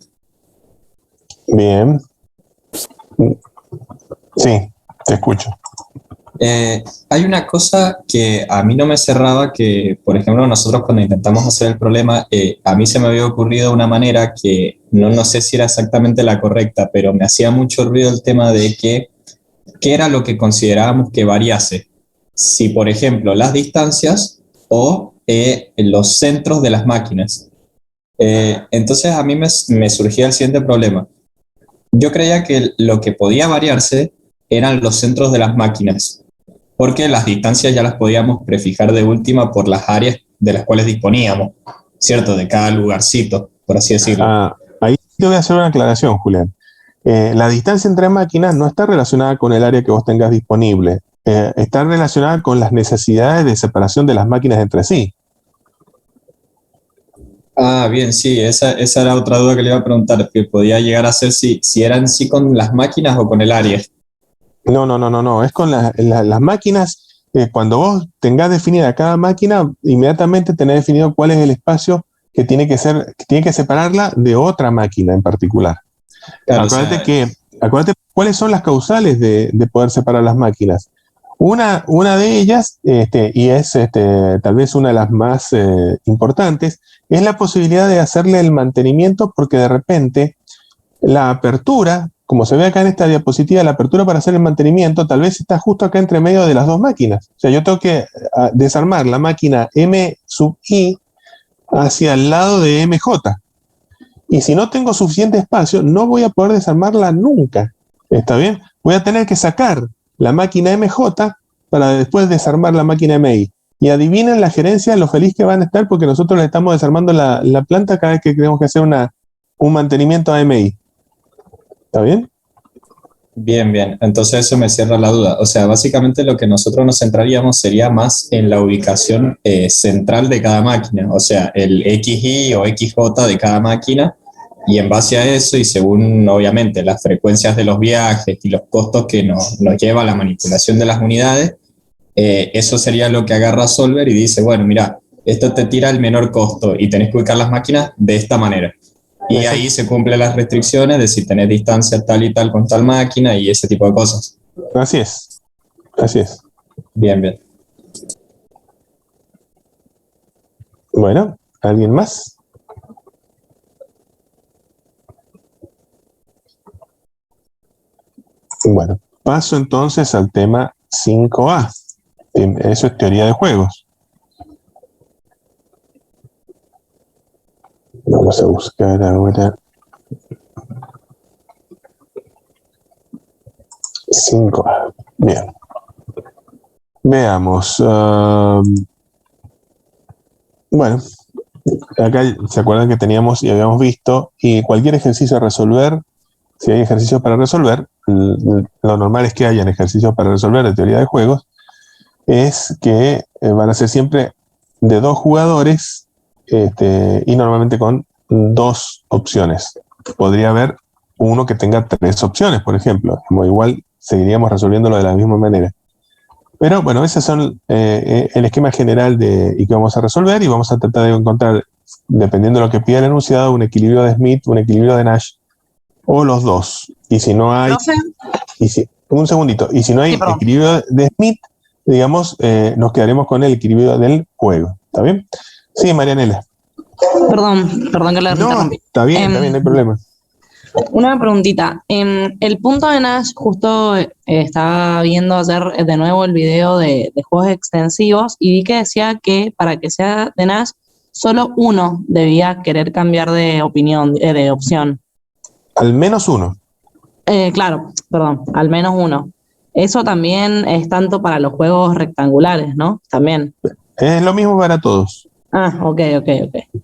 [SPEAKER 1] Bien. Sí, te escucho.
[SPEAKER 6] Hay una cosa que a mí no me cerraba, que por ejemplo nosotros cuando intentamos hacer el problema, a mí se me había ocurrido una manera que no sé si era exactamente la correcta, pero me hacía mucho ruido el tema de qué era lo que considerábamos que variase. Si por ejemplo las distancias o los centros de las máquinas. Entonces a mí me surgía el siguiente problema. Yo creía que lo que podía variarse eran los centros de las máquinas, porque las distancias ya las podíamos prefijar de última por las áreas de las cuales disponíamos, ¿cierto? De cada lugarcito, por así decirlo.
[SPEAKER 1] Ahí te voy a hacer una aclaración, Julián. La distancia entre máquinas no está relacionada con el área que vos tengas disponible, está relacionada con las necesidades de separación de las máquinas entre sí.
[SPEAKER 6] Ah, bien, sí, esa era otra duda que le iba a preguntar, que podía llegar a ser si era en sí con las máquinas o con el área.
[SPEAKER 1] No, es con las máquinas. Cuando vos tengas definida cada máquina, inmediatamente tenés definido cuál es el espacio que tiene que separarla de otra máquina en particular. Claro, acuérdate cuáles son las causales de poder separar las máquinas. Una de ellas, y es tal vez una de las más importantes, es la posibilidad de hacerle el mantenimiento, porque de repente la apertura, como se ve acá en esta diapositiva, la apertura para hacer el mantenimiento tal vez está justo acá entre medio de las dos máquinas. O sea, yo tengo que desarmar la máquina M sub I hacia el lado de MJ. Y si no tengo suficiente espacio, no voy a poder desarmarla nunca. ¿Está bien? Voy a tener que sacar la máquina MJ para después desarmar la máquina MI. Y adivinen la gerencia lo feliz que van a estar, porque nosotros le estamos desarmando la planta cada vez que tenemos que hacer un mantenimiento a MI. ¿Está bien?
[SPEAKER 6] Bien. Entonces eso me cierra la duda. O sea, básicamente lo que nosotros nos centraríamos sería más en la ubicación central de cada máquina. O sea, el XY o XJ de cada máquina. Y en base a eso, y según obviamente las frecuencias de los viajes y los costos que nos lleva la manipulación de las unidades, eso sería lo que agarra Solver y dice, bueno, mira, esto te tira el menor costo y tenés que ubicar las máquinas de esta manera. Y ahí se cumplen las restricciones de si tenés distancia tal y tal con tal máquina y ese tipo de cosas.
[SPEAKER 1] Así es.
[SPEAKER 6] Bien.
[SPEAKER 1] Bueno, ¿alguien más? Bueno, paso entonces al tema 5A. Eso es teoría de juegos. Vamos a buscar ahora 5A. Bien. Veamos. Bueno, acá se acuerdan que teníamos y habíamos visto, y cualquier ejercicio a resolver, si hay ejercicios para resolver, lo normal es que hayan ejercicios para resolver de teoría de juegos, es que van a ser siempre de 2 jugadores y normalmente con 2 opciones. Podría haber uno que tenga 3 opciones, por ejemplo. Como igual seguiríamos resolviéndolo de la misma manera. Pero bueno, ese son el esquema general y que vamos a resolver, y vamos a tratar de encontrar, dependiendo de lo que pida el enunciado, un equilibrio de Smith, un equilibrio de Nash, o los dos. Y si no hay... un segundito. Y si no hay equilibrio de Smith, digamos, nos quedaremos con el equilibrio del juego. ¿Está bien? Sí, Marianela.
[SPEAKER 10] Perdón que la interrumpí.
[SPEAKER 1] Está bien, no hay problema.
[SPEAKER 10] Una preguntita. El punto de Nash, justo estaba viendo ayer de nuevo el video de juegos extensivos y vi que decía que para que sea de Nash, solo uno debía querer cambiar de opción.
[SPEAKER 1] Al menos uno.
[SPEAKER 10] Claro, perdón, al menos uno. Eso también es tanto para los juegos rectangulares, ¿no? También.
[SPEAKER 1] Es lo mismo para todos.
[SPEAKER 10] Ah, ok.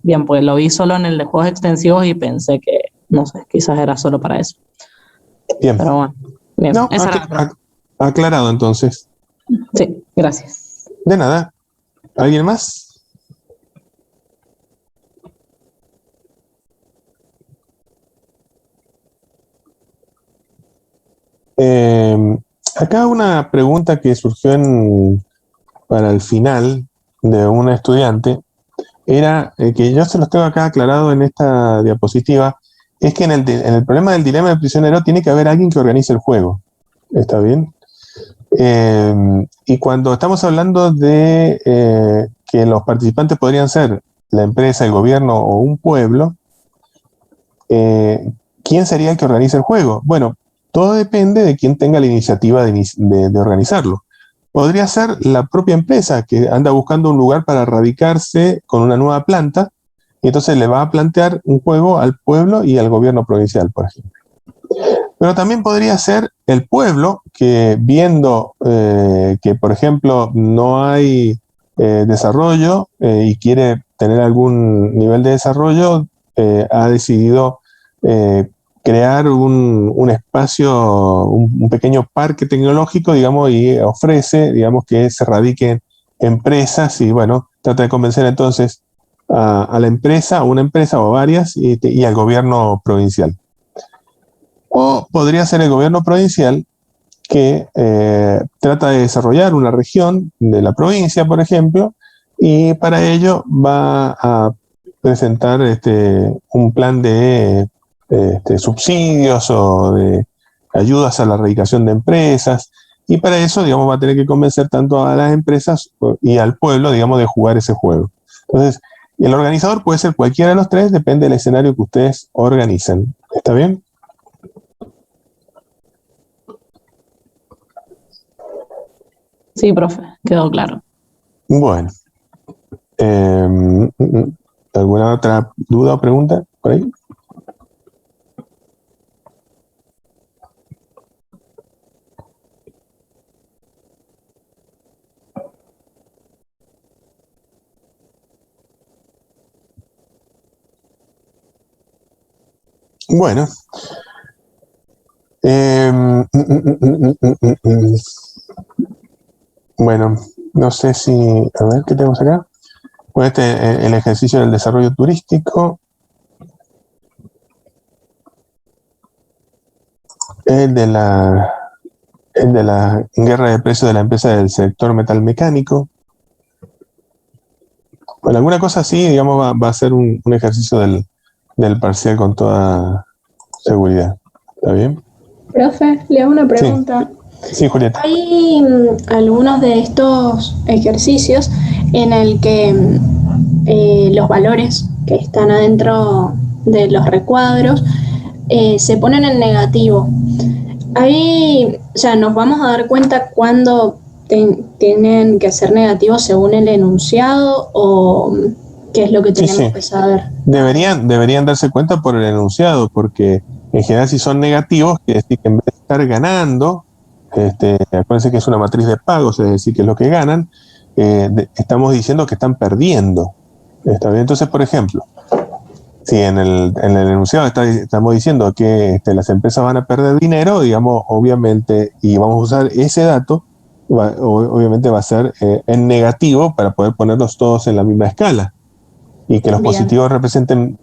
[SPEAKER 10] Bien, pues lo vi solo en el de juegos extensivos y pensé que, no sé, quizás era solo para eso.
[SPEAKER 1] Bien.
[SPEAKER 10] Pero bueno, bien.
[SPEAKER 1] No, aclarado entonces.
[SPEAKER 10] Sí, gracias.
[SPEAKER 1] De nada. ¿Alguien más? Acá una pregunta que surgió para el final de un estudiante era que yo se los tengo acá aclarado en esta diapositiva, es que en el problema del dilema del prisionero tiene que haber alguien que organice el juego. ¿Está bien? Y cuando estamos hablando de que los participantes podrían ser la empresa, el gobierno o un pueblo, ¿quién sería el que organiza el juego? Bueno, todo depende de quién tenga la iniciativa de organizarlo. Podría ser la propia empresa que anda buscando un lugar para radicarse con una nueva planta, y entonces le va a plantear un juego al pueblo y al gobierno provincial, por ejemplo. Pero también podría ser el pueblo que, viendo que, por ejemplo, no hay desarrollo y quiere tener algún nivel de desarrollo, ha decidido crear un espacio, un pequeño parque tecnológico, digamos, y ofrece, digamos, que se radiquen empresas y, bueno, trata de convencer entonces a la empresa, a una empresa o a varias y al gobierno provincial. O podría ser el gobierno provincial que trata de desarrollar una región de la provincia, por ejemplo, y para ello va a presentar un plan de subsidios o de ayudas a la erradicación de empresas, y para eso, digamos, va a tener que convencer tanto a las empresas y al pueblo, digamos, de jugar ese juego. Entonces, el organizador puede ser cualquiera de los tres, depende del escenario que ustedes organicen. ¿Está bien?
[SPEAKER 10] Sí, profe, quedó claro.
[SPEAKER 1] Bueno. ¿Alguna otra duda o pregunta por ahí? Bueno. Bueno, no sé si... A ver, ¿qué tenemos acá? Bueno, el ejercicio del desarrollo turístico. El de la guerra de precios de la empresa del sector metalmecánico. Bueno, alguna cosa así, digamos, va a ser un ejercicio del parcial con toda seguridad. ¿Está bien?
[SPEAKER 8] Profe, le hago una pregunta.
[SPEAKER 1] Sí, Julieta.
[SPEAKER 8] Hay algunos de estos ejercicios en el que los valores que están adentro de los recuadros se ponen en negativo. Ahí, o sea, nos vamos a dar cuenta cuándo tienen que ser negativos según el enunciado, o ¿Qué es lo que tenemos que saber?
[SPEAKER 1] Deberían darse cuenta por el enunciado, porque en general si son negativos, quiere decir que en vez de estar ganando, acuérdense que es una matriz de pagos, es decir, que es lo que ganan, estamos diciendo que están perdiendo. ¿Está bien? Entonces, por ejemplo, si en el enunciado estamos diciendo que las empresas van a perder dinero, digamos, obviamente, y vamos a usar ese dato, obviamente va a ser en negativo para poder ponerlos todos en la misma escala. Y que los positivos representen,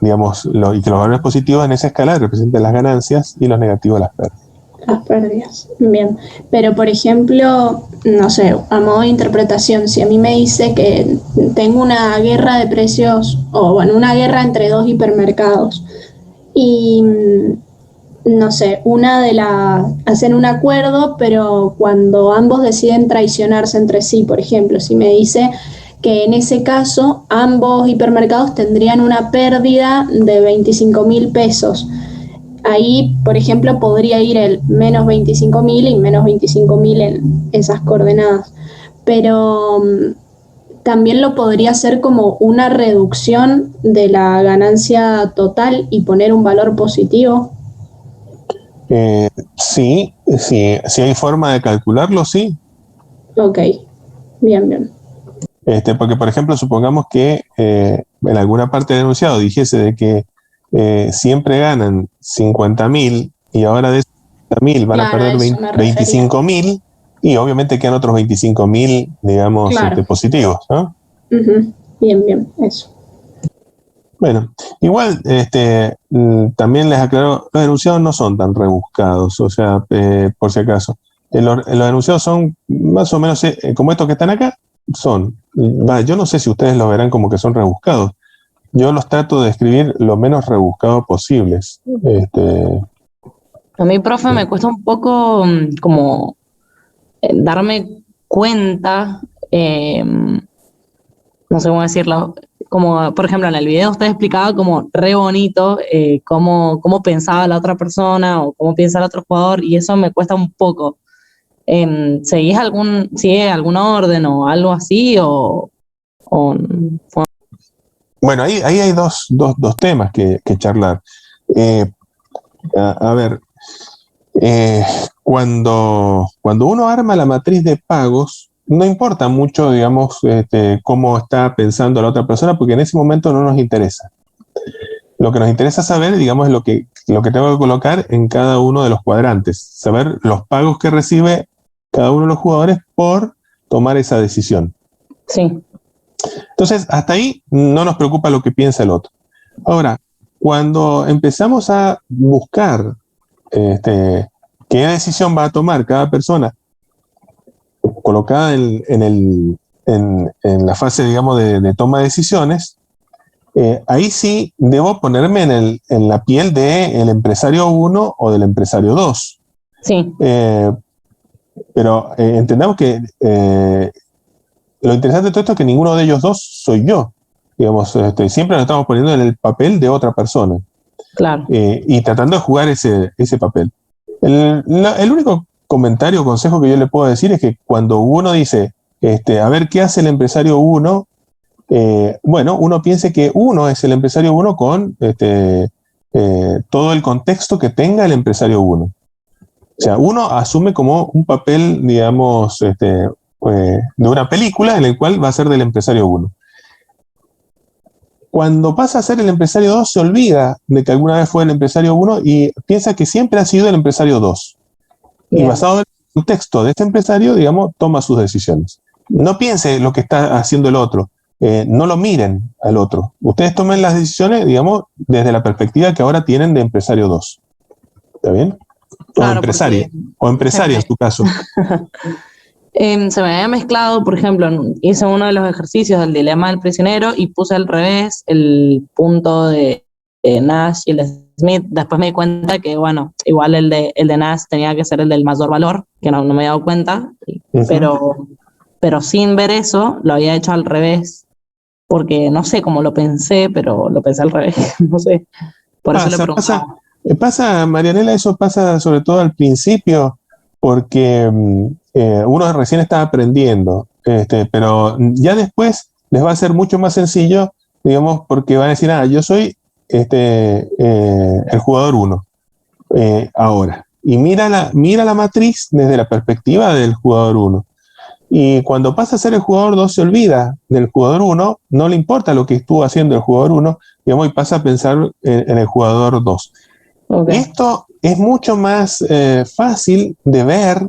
[SPEAKER 1] digamos, y que los valores positivos en esa escala representen las ganancias y los negativos las pérdidas.
[SPEAKER 8] Las pérdidas, bien. Pero, por ejemplo, no sé, a modo de interpretación, si a mí me dice que tengo una guerra de precios, o bueno, una guerra entre dos hipermercados, y no sé, hacen un acuerdo, pero cuando ambos deciden traicionarse entre sí, por ejemplo, si me dice que en ese caso ambos hipermercados tendrían una pérdida de 25.000 pesos. Ahí, por ejemplo, podría ir el menos 25.000 y menos 25.000 en esas coordenadas. Pero también lo podría hacer como una reducción de la ganancia total y poner un valor positivo.
[SPEAKER 1] Sí, hay forma de calcularlo, sí.
[SPEAKER 8] Ok, bien.
[SPEAKER 1] Porque, por ejemplo, supongamos que en alguna parte del enunciado dijese de que siempre ganan 50.000 y ahora de esos 50.000 van a perder 25.000 y obviamente quedan otros 25.000, digamos, positivos, ¿no?
[SPEAKER 8] Bien, eso.
[SPEAKER 1] Bueno, igual también les aclaro, los enunciados no son tan rebuscados, o sea, por si acaso. Los enunciados son más o menos como estos que están acá, son. Yo no sé si ustedes los verán como que son rebuscados. Yo los trato de escribir lo menos rebuscados posibles.
[SPEAKER 10] A mí, profe, me cuesta un poco como darme cuenta, no sé cómo decirlo, como por ejemplo en el video usted explicaba como re bonito cómo pensaba la otra persona o cómo piensa el otro jugador, y eso me cuesta un poco. ¿Sigue algún orden o algo así?
[SPEAKER 1] Bueno, ahí hay dos temas que charlar. A ver, cuando uno arma la matriz de pagos, no importa mucho, digamos, cómo está pensando la otra persona, porque en ese momento no nos interesa. Lo que nos interesa saber, digamos, es lo que tengo que colocar en cada uno de los cuadrantes, saber los pagos que recibe cada uno de los jugadores por tomar esa decisión.
[SPEAKER 10] Sí.
[SPEAKER 1] Entonces, hasta ahí no nos preocupa lo que piensa el otro. Ahora, cuando empezamos a buscar qué decisión va a tomar cada persona, colocada en la fase, digamos, de toma de decisiones, ahí sí debo ponerme en la piel del empresario 1 o del empresario 2.
[SPEAKER 10] Sí.
[SPEAKER 1] Pero entendamos que lo interesante de todo esto es que ninguno de ellos dos soy yo. Digamos, siempre nos estamos poniendo en el papel de otra persona.
[SPEAKER 10] Claro.
[SPEAKER 1] Y tratando de jugar ese papel. El único comentario o consejo que yo le puedo decir es que cuando uno dice, a ver, ¿qué hace el empresario 1? Bueno, uno piense que uno es el empresario 1 con todo el contexto que tenga el empresario 1. O sea, uno asume como un papel, digamos, de una película en el cual va a ser del empresario 1. Cuando pasa a ser el empresario 2, se olvida de que alguna vez fue el empresario 1 y piensa que siempre ha sido el empresario 2. Bien. Y basado en el contexto de este empresario, digamos, toma sus decisiones. No piense lo que está haciendo el otro. No lo miren al otro. Ustedes tomen las decisiones, digamos, desde la perspectiva que ahora tienen de empresario 2. ¿Está bien? Claro, o empresaria. O empresaria en su caso.
[SPEAKER 10] Se me había mezclado, por ejemplo, hice uno de los ejercicios del dilema del prisionero y puse al revés el punto de Nash y el de Smith. Después me di cuenta que, bueno, igual el de Nash tenía que ser el del mayor valor, que no me había dado cuenta, pero sin ver eso, lo había hecho al revés, porque no sé cómo lo pensé, pero lo pensé al revés, no sé. Por eso le preguntaba.
[SPEAKER 1] Pasa, Marianela, eso pasa sobre todo al principio, porque uno recién está aprendiendo, pero ya después les va a ser mucho más sencillo, digamos, porque van a decir, yo soy el jugador 1 ahora. Y mira la matriz desde la perspectiva del jugador 1. Y cuando pasa a ser el jugador 2 se olvida del jugador 1, no le importa lo que estuvo haciendo el jugador 1, digamos, y pasa a pensar en el jugador 2. Okay. Esto es mucho más fácil de ver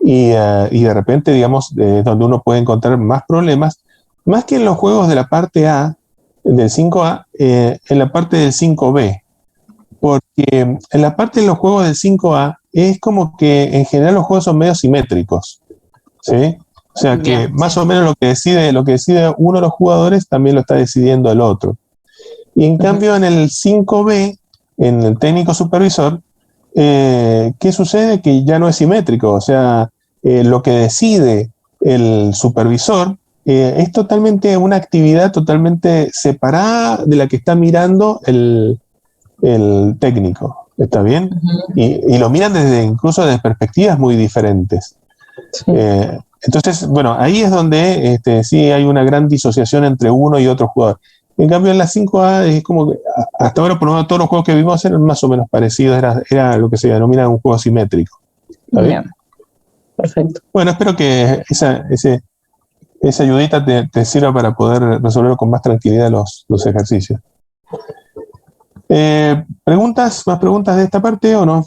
[SPEAKER 1] y de repente, digamos, donde uno puede encontrar más problemas, más que en los juegos de la parte A, del 5A, en la parte del 5B. Porque en la parte de los juegos del 5A es como que en general los juegos son medio simétricos, ¿sí? O sea que más o menos lo que decide uno de los jugadores también lo está decidiendo el otro. Y en cambio en el 5B, en el técnico supervisor, ¿qué sucede? Que ya no es simétrico. O sea, lo que decide el supervisor es totalmente una actividad totalmente separada de la que está mirando el técnico. ¿Está bien? Y lo miran incluso desde perspectivas muy diferentes. Sí. Entonces, bueno, ahí es donde sí hay una gran disociación entre uno y otro jugador. En cambio, en la 5A es como que hasta ahora, por lo menos, todos los juegos que vimos eran más o menos parecidos, era lo que se denomina un juego simétrico. ¿Está bien?
[SPEAKER 10] Perfecto.
[SPEAKER 1] Bueno, espero que esa ayudita te sirva para poder resolver con más tranquilidad los ejercicios. ¿Más preguntas de esta parte o no?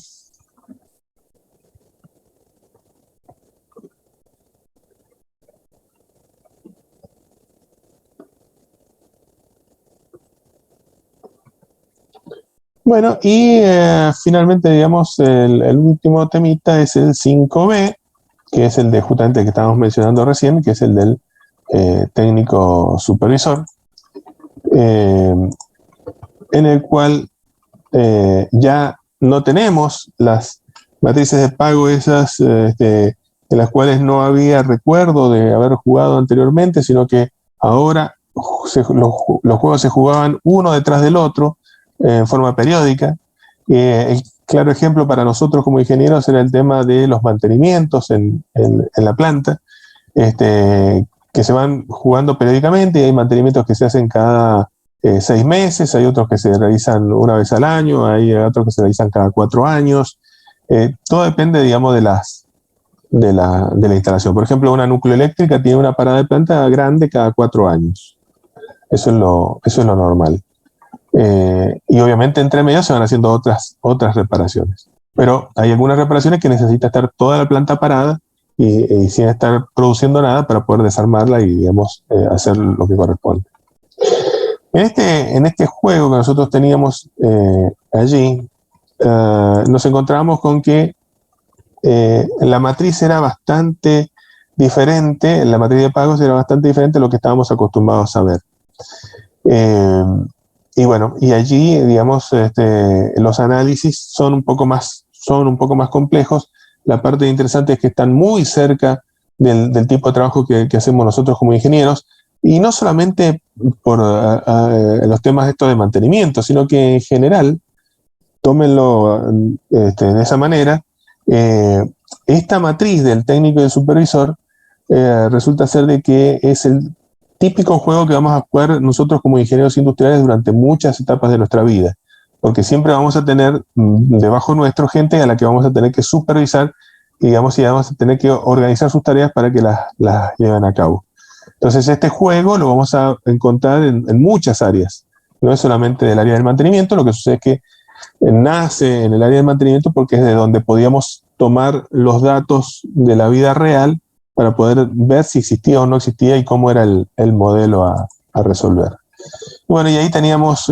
[SPEAKER 1] Bueno, y finalmente, digamos, el último temita es el 5B, que es el de justamente que estábamos mencionando recién, que es el del técnico supervisor, en el cual ya no tenemos las matrices de pago esas en las cuales no había recuerdo de haber jugado anteriormente, sino que ahora los juegos se jugaban uno detrás del otro, en forma periódica. El claro ejemplo para nosotros como ingenieros era el tema de los mantenimientos en la planta, que se van jugando periódicamente, y hay mantenimientos que se hacen cada 6 meses, hay otros que se realizan una vez al año, hay otros que se realizan cada 4 años. Todo depende, digamos, de la instalación. Por ejemplo, una nucleoeléctrica tiene una parada de planta grande cada 4 años. Eso es lo normal. Y obviamente entre medio se van haciendo otras reparaciones. Pero hay algunas reparaciones que necesita estar toda la planta parada y sin estar produciendo nada para poder desarmarla y, digamos, hacer lo que corresponde. En este juego que nosotros teníamos allí, nos encontramos con que la matriz era bastante diferente, la matriz de pagos era bastante diferente a lo que estábamos acostumbrados a ver. Y bueno, y allí, digamos, los análisis son un poco más complejos. La parte interesante es que están muy cerca del tipo de trabajo que hacemos nosotros como ingenieros, y no solamente por los temas estos de mantenimiento, sino que en general, tómenlo de esa manera, esta matriz del técnico y del supervisor resulta ser de que es el típico juego que vamos a jugar nosotros como ingenieros industriales durante muchas etapas de nuestra vida, porque siempre vamos a tener debajo nuestro gente a la que vamos a tener que supervisar y vamos a tener que organizar sus tareas para que las lleven a cabo. Entonces este juego lo vamos a encontrar en muchas áreas, no es solamente del área del mantenimiento. Lo que sucede es que nace en el área del mantenimiento porque es de donde podíamos tomar los datos de la vida real para poder ver si existía o no existía y cómo era el modelo a resolver. Bueno, y ahí teníamos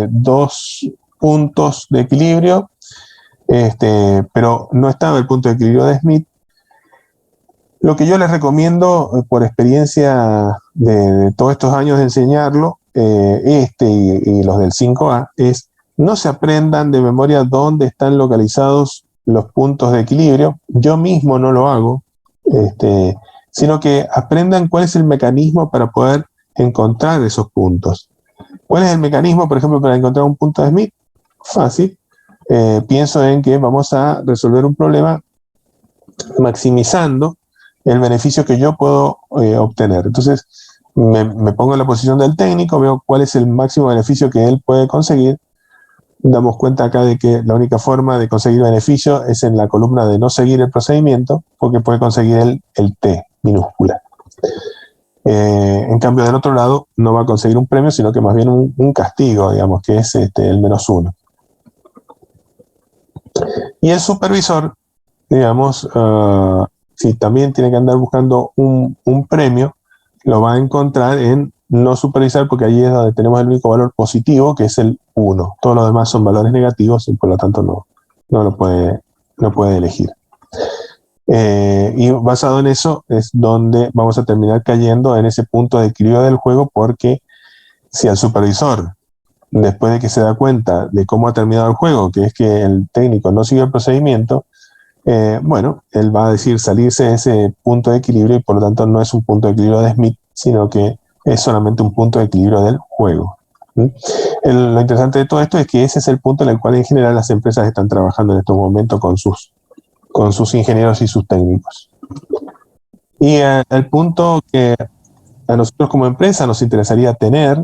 [SPEAKER 1] 2 puntos de equilibrio, pero no estaba el punto de equilibrio de Smith. Lo que yo les recomiendo, por experiencia de todos estos años de enseñarlo, y los del 5A, es no se aprendan de memoria dónde están localizados los puntos de equilibrio. Yo mismo no lo hago. Sino que aprendan cuál es el mecanismo para poder encontrar esos puntos. ¿Cuál es el mecanismo, por ejemplo, para encontrar un punto de Smith? Fácil. Pienso en que vamos a resolver un problema maximizando el beneficio que yo puedo obtener. Entonces, me pongo en la posición del técnico, veo cuál es el máximo beneficio que él puede conseguir. Damos cuenta acá de que la única forma de conseguir beneficio es en la columna de no seguir el procedimiento, porque puede conseguir el T minúscula. En cambio, del otro lado, no va a conseguir un premio, sino que más bien un castigo, digamos, que es el -1. Y el supervisor, digamos, si también tiene que andar buscando un premio, lo va a encontrar en no supervisar, porque ahí es donde tenemos el único valor positivo, que es el 1. Todos los demás son valores negativos y por lo tanto no lo puede elegir. Y basado en eso es donde vamos a terminar cayendo en ese punto de equilibrio del juego, porque si al supervisor, después de que se da cuenta de cómo ha terminado el juego, que es que el técnico no sigue el procedimiento, bueno, él va a decir salirse de ese punto de equilibrio y por lo tanto no es un punto de equilibrio de Smith, sino que es solamente un punto de equilibrio del juego. Lo interesante de todo esto es que ese es el punto en el cual en general las empresas están trabajando en estos momentos con sus ingenieros y sus técnicos. Y el punto que a nosotros como empresa nos interesaría tener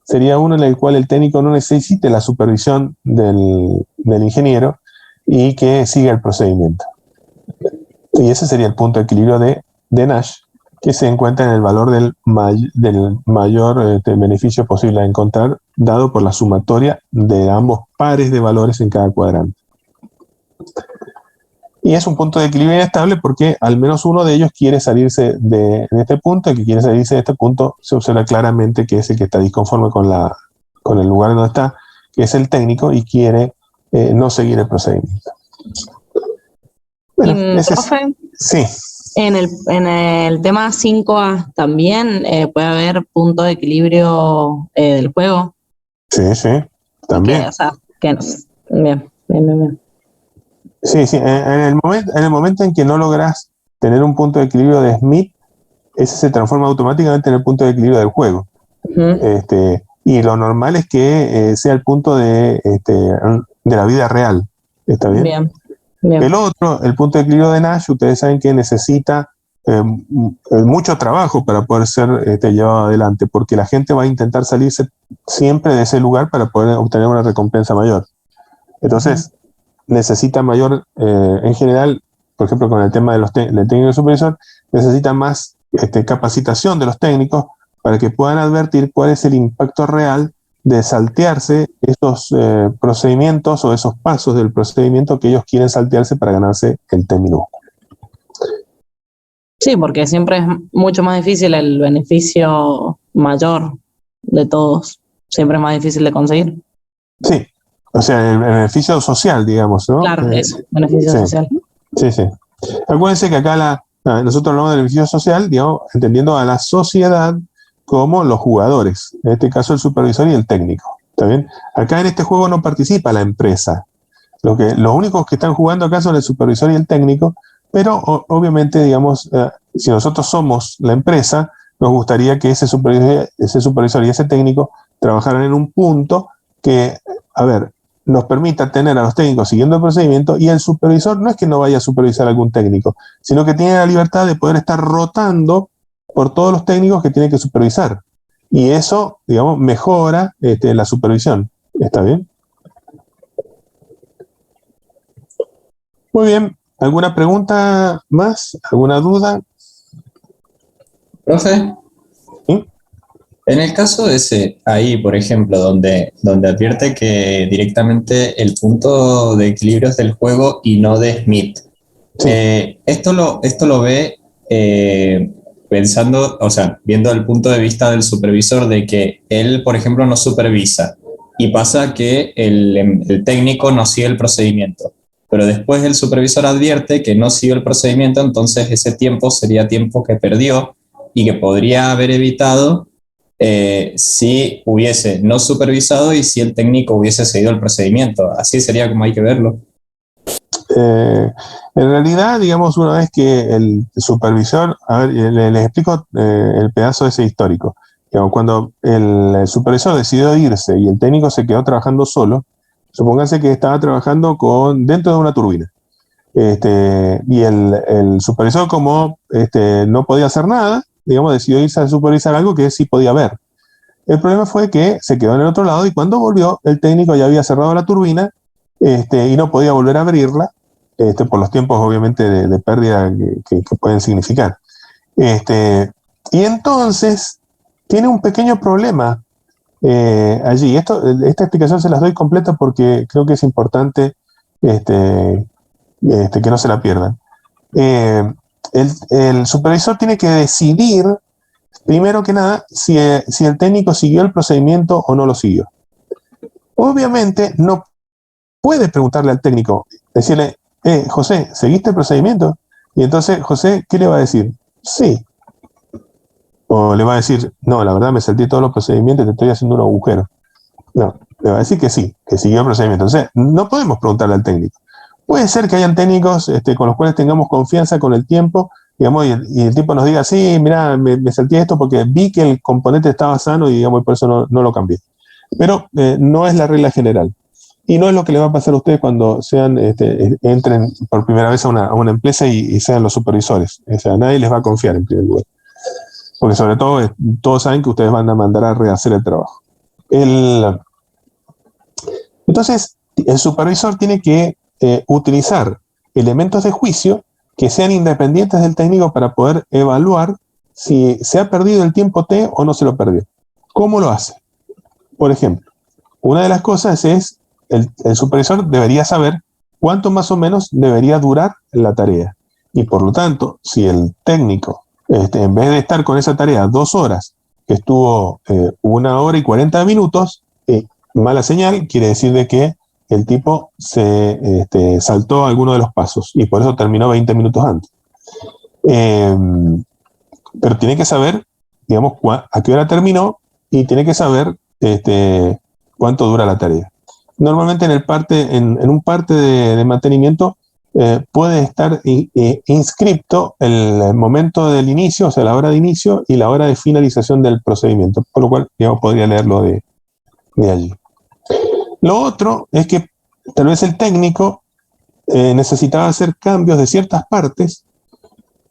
[SPEAKER 1] sería uno en el cual el técnico no necesite la supervisión del ingeniero y que siga el procedimiento. Y ese sería el punto de equilibrio de Nash, que se encuentra en el valor del mayor beneficio posible a encontrar, dado por la sumatoria de ambos pares de valores en cada cuadrante. Y es un punto de equilibrio inestable porque al menos uno de ellos quiere salirse de este punto, y que quiere salirse de este punto se observa claramente que es el que está disconforme con el lugar donde está, que es el técnico, y quiere no seguir el procedimiento. Bueno,
[SPEAKER 10] profe,
[SPEAKER 1] sí.
[SPEAKER 10] En el tema 5A también puede haber punto de equilibrio del juego.
[SPEAKER 1] Sí, también.
[SPEAKER 10] Bien.
[SPEAKER 1] Sí, en el momento en que no logras tener un punto de equilibrio de Smith, ese se transforma automáticamente en el punto de equilibrio del juego. Y lo normal es que sea el punto de la vida real. ¿Está bien?
[SPEAKER 10] Bien.
[SPEAKER 1] El otro, el punto de equilibrio de Nash, ustedes saben que necesita mucho trabajo para poder ser llevado adelante, porque la gente va a intentar salirse siempre de ese lugar para poder obtener una recompensa mayor. Entonces, necesita mayor, en general, por ejemplo, con el tema del técnico supervisor, necesita más capacitación de los técnicos para que puedan advertir cuál es el impacto real de saltearse esos procedimientos o esos pasos del procedimiento que ellos quieren saltearse para ganarse el T minúsculo.
[SPEAKER 10] Sí, porque siempre es mucho más difícil el beneficio mayor de todos. Siempre es más difícil de conseguir.
[SPEAKER 1] Sí, o sea, el beneficio social, digamos, ¿no?
[SPEAKER 10] Claro, eso, beneficio social.
[SPEAKER 1] Sí. Acuérdense que acá nosotros hablamos de beneficio social, digamos, entendiendo a la sociedad como los jugadores, en este caso el supervisor y el técnico. ¿Está bien? Acá en este juego no participa la empresa. Los únicos que están jugando acá son el supervisor y el técnico, pero obviamente, digamos, si nosotros somos la empresa, nos gustaría que ese supervisor y ese técnico trabajaran en un punto que, nos permita tener a los técnicos siguiendo el procedimiento, y el supervisor no es que no vaya a supervisar a algún técnico, sino que tiene la libertad de poder estar rotando por todos los técnicos que tiene que supervisar. Y eso, digamos, mejora la supervisión. ¿Está bien? Muy bien. ¿Alguna pregunta más? ¿Alguna duda?
[SPEAKER 6] Profe,
[SPEAKER 1] ¿Sí?
[SPEAKER 6] en el caso de ese, ahí, por ejemplo, donde advierte que directamente el punto de equilibrio es del juego y no de Smith,
[SPEAKER 1] Sí.
[SPEAKER 6] esto lo ve pensando, o sea, viendo el punto de vista del supervisor, de que él, por ejemplo, no supervisa y pasa que el técnico no sigue el procedimiento, pero después el supervisor advierte que no sigue el procedimiento, entonces ese tiempo sería tiempo que perdió y que podría haber evitado si hubiese no supervisado y si el técnico hubiese seguido el procedimiento. Así sería como hay que verlo.
[SPEAKER 1] En realidad, digamos, una vez que el supervisor, les explico el pedazo ese histórico. Digamos, cuando el supervisor decidió irse y el técnico se quedó trabajando solo, supónganse que estaba trabajando dentro de una turbina. Y el supervisor, como no podía hacer nada, digamos, decidió irse a supervisar algo que sí podía ver. El problema fue que se quedó en el otro lado y cuando volvió, el técnico ya había cerrado la turbina y no podía volver a abrirla, por los tiempos obviamente de pérdida que pueden significar. Y entonces tiene un pequeño problema allí. Esta explicación se las doy completa porque creo que es importante que no se la pierdan. El supervisor tiene que decidir, primero que nada, si el técnico siguió el procedimiento o no lo siguió. Obviamente no puede preguntarle al técnico, decirle, José, ¿seguiste el procedimiento? Y entonces José, ¿qué le va a decir? Sí. O le va a decir, no, la verdad me salté todos los procedimientos y te estoy haciendo un agujero. No, le va a decir que sí, que siguió el procedimiento. Entonces, no podemos preguntarle al técnico. Puede ser que hayan técnicos con los cuales tengamos confianza con el tiempo, digamos, y el tipo nos diga, sí, mira, me salté esto porque vi que el componente estaba sano y, digamos, y por eso no lo cambié. Pero no es la regla general. Y no es lo que le va a pasar a ustedes cuando entren por primera vez a una empresa y sean los supervisores. O sea, nadie les va a confiar en primer lugar. Porque sobre todo, todos saben que ustedes van a mandar a rehacer el trabajo. Entonces, el supervisor tiene que utilizar elementos de juicio que sean independientes del técnico para poder evaluar si se ha perdido el tiempo T o no se lo perdió. ¿Cómo lo hace? Por ejemplo, una de las cosas es, el supervisor debería saber cuánto más o menos debería durar la tarea. Y por lo tanto, si el técnico, en vez de estar con esa tarea 2 horas, que estuvo 1 hora y 40 minutos, mala señal, quiere decir de que el tipo se saltó alguno de los pasos y por eso terminó 20 minutos antes. Pero tiene que saber, digamos, a qué hora terminó y tiene que saber cuánto dura la tarea. Normalmente en un parte de mantenimiento puede estar inscripto el momento del inicio, o sea, la hora de inicio y la hora de finalización del procedimiento, por lo cual, digamos, podría leerlo de allí. Lo otro es que tal vez el técnico necesitaba hacer cambios de ciertas partes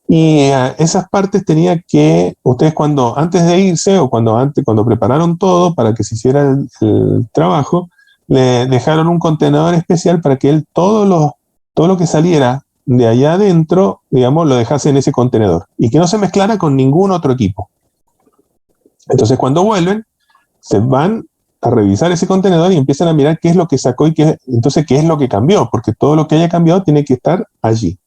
[SPEAKER 1] y esas partes tenía que, ustedes antes de irse o cuando prepararon todo para que se hiciera el trabajo, le dejaron un contenedor especial para que él todo lo que saliera de allá adentro, digamos, lo dejase en ese contenedor y que no se mezclara con ningún otro equipo. Entonces cuando vuelven, se van a revisar ese contenedor y empiezan a mirar qué es lo que sacó y entonces qué es lo que cambió, porque todo lo que haya cambiado tiene que estar allí.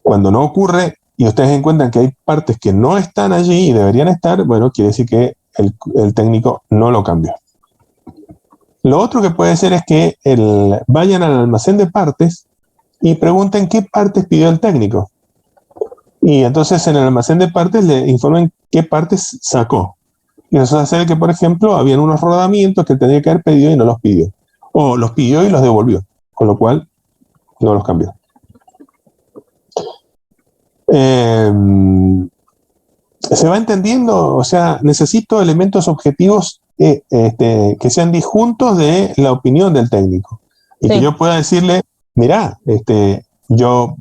[SPEAKER 1] Cuando no ocurre y ustedes encuentran que hay partes que no están allí y deberían estar, bueno, quiere decir que el técnico no lo cambió. Lo otro que puede ser es que vayan al almacén de partes y pregunten qué partes pidió el técnico. Y entonces en el almacén de partes le informen qué partes sacó. Y eso hace que, por ejemplo, habían unos rodamientos que tendría que haber pedido y no los pidió. O los pidió y los devolvió, con lo cual no los cambió. ¿Se va entendiendo? O sea, necesito elementos objetivos que sean disjuntos de la opinión del técnico. Y sí, que yo pueda decirle, mirá, yo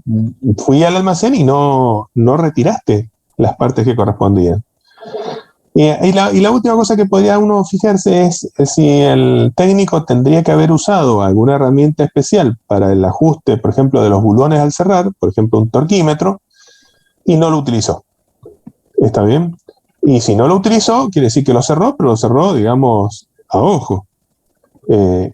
[SPEAKER 1] fui al almacén y no retiraste las partes que correspondían. Y la última cosa que podría uno fijarse es si el técnico tendría que haber usado alguna herramienta especial para el ajuste, por ejemplo, de los bulones al cerrar, por ejemplo, un torquímetro, y no lo utilizó. ¿Está bien? Y si no lo utilizó, quiere decir que lo cerró, pero lo cerró, digamos, a ojo.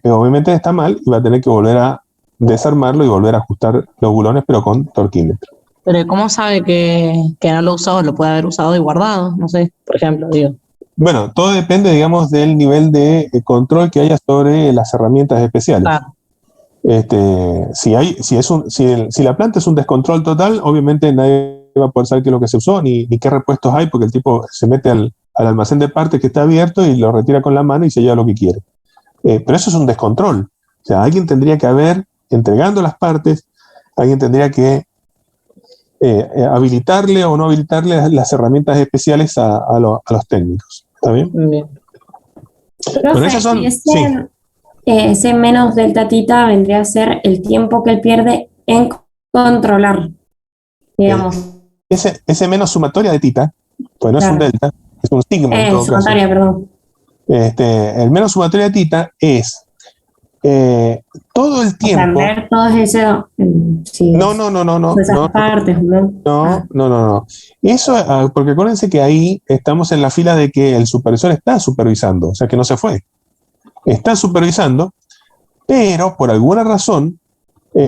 [SPEAKER 1] Obviamente está mal y va a tener que volver a desarmarlo y volver a ajustar los bulones, pero con torquímetro.
[SPEAKER 10] Pero ¿cómo sabe que no lo usó? Lo puede haber usado y guardado, no sé, por ejemplo, digo.
[SPEAKER 1] Bueno, todo depende, digamos, del nivel de control que haya sobre las herramientas especiales.
[SPEAKER 10] Claro.
[SPEAKER 1] Si la planta es un descontrol total, obviamente nadie va a poder saber qué es lo que se usó, ni qué repuestos hay, porque el tipo se mete al almacén de partes que está abierto y lo retira con la mano y se lleva lo que quiere. Pero eso es un descontrol. O sea, alguien tendría que haber, entregando las partes, alguien tendría que habilitarle o no habilitarle las herramientas especiales a los técnicos. ¿Está bien?
[SPEAKER 10] Bien.
[SPEAKER 1] Bueno, esas son,
[SPEAKER 3] ese menos delta tita vendría a ser el tiempo que él pierde en controlar, digamos.
[SPEAKER 1] ese menos sumatoria de tita, pues no es un delta, es un sigma en todo
[SPEAKER 3] sumatoria,
[SPEAKER 1] caso.
[SPEAKER 3] perdón.
[SPEAKER 1] El menos sumatoria de tita es todo el tiempo.
[SPEAKER 3] O sea, ver todos esos. Sí,
[SPEAKER 1] No.
[SPEAKER 3] Esas partes, ¿no?
[SPEAKER 1] No. Eso, porque acuérdense que ahí estamos en la fila de que el supervisor está supervisando, o sea que no se fue. Está supervisando, pero por alguna razón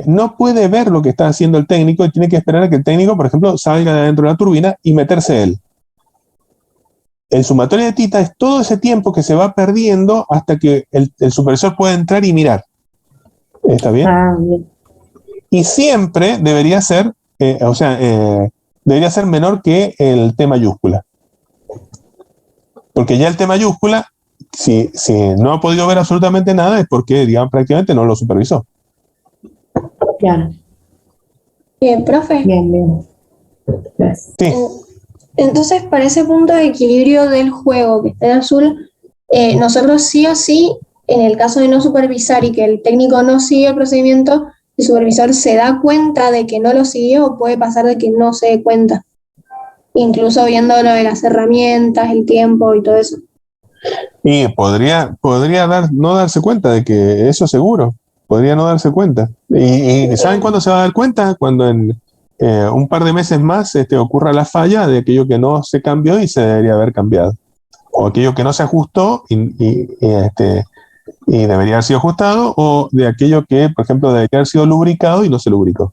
[SPEAKER 1] no puede ver lo que está haciendo el técnico y tiene que esperar a que el técnico, por ejemplo, salga de adentro de la turbina y meterse él. El sumatorio de tita es todo ese tiempo que se va perdiendo hasta que el supervisor pueda entrar y mirar. ¿Está bien?
[SPEAKER 3] Bien.
[SPEAKER 1] Y siempre debería ser, debería ser menor que el T mayúscula. Porque ya el T mayúscula, si no ha podido ver absolutamente nada, es porque, digamos, prácticamente no lo supervisó.
[SPEAKER 3] Claro.
[SPEAKER 5] Bien, profe.
[SPEAKER 3] Bien. Gracias.
[SPEAKER 1] Sí.
[SPEAKER 5] Entonces, para ese punto de equilibrio del juego que está en azul, nosotros sí o sí, en el caso de no supervisar y que el técnico no sigue el procedimiento, el supervisor se da cuenta de que no lo siguió o puede pasar de que no se dé cuenta, incluso viendo lo de las herramientas, el tiempo y todo eso.
[SPEAKER 1] Y podría no darse cuenta de que eso seguro, podría no darse cuenta. ¿Y saben cuándo se va a dar cuenta? Cuando en un par de meses más ocurra la falla de aquello que no se cambió y se debería haber cambiado, o aquello que no se ajustó y debería haber sido ajustado, o de aquello que, por ejemplo, debería haber sido lubricado y no se lubricó.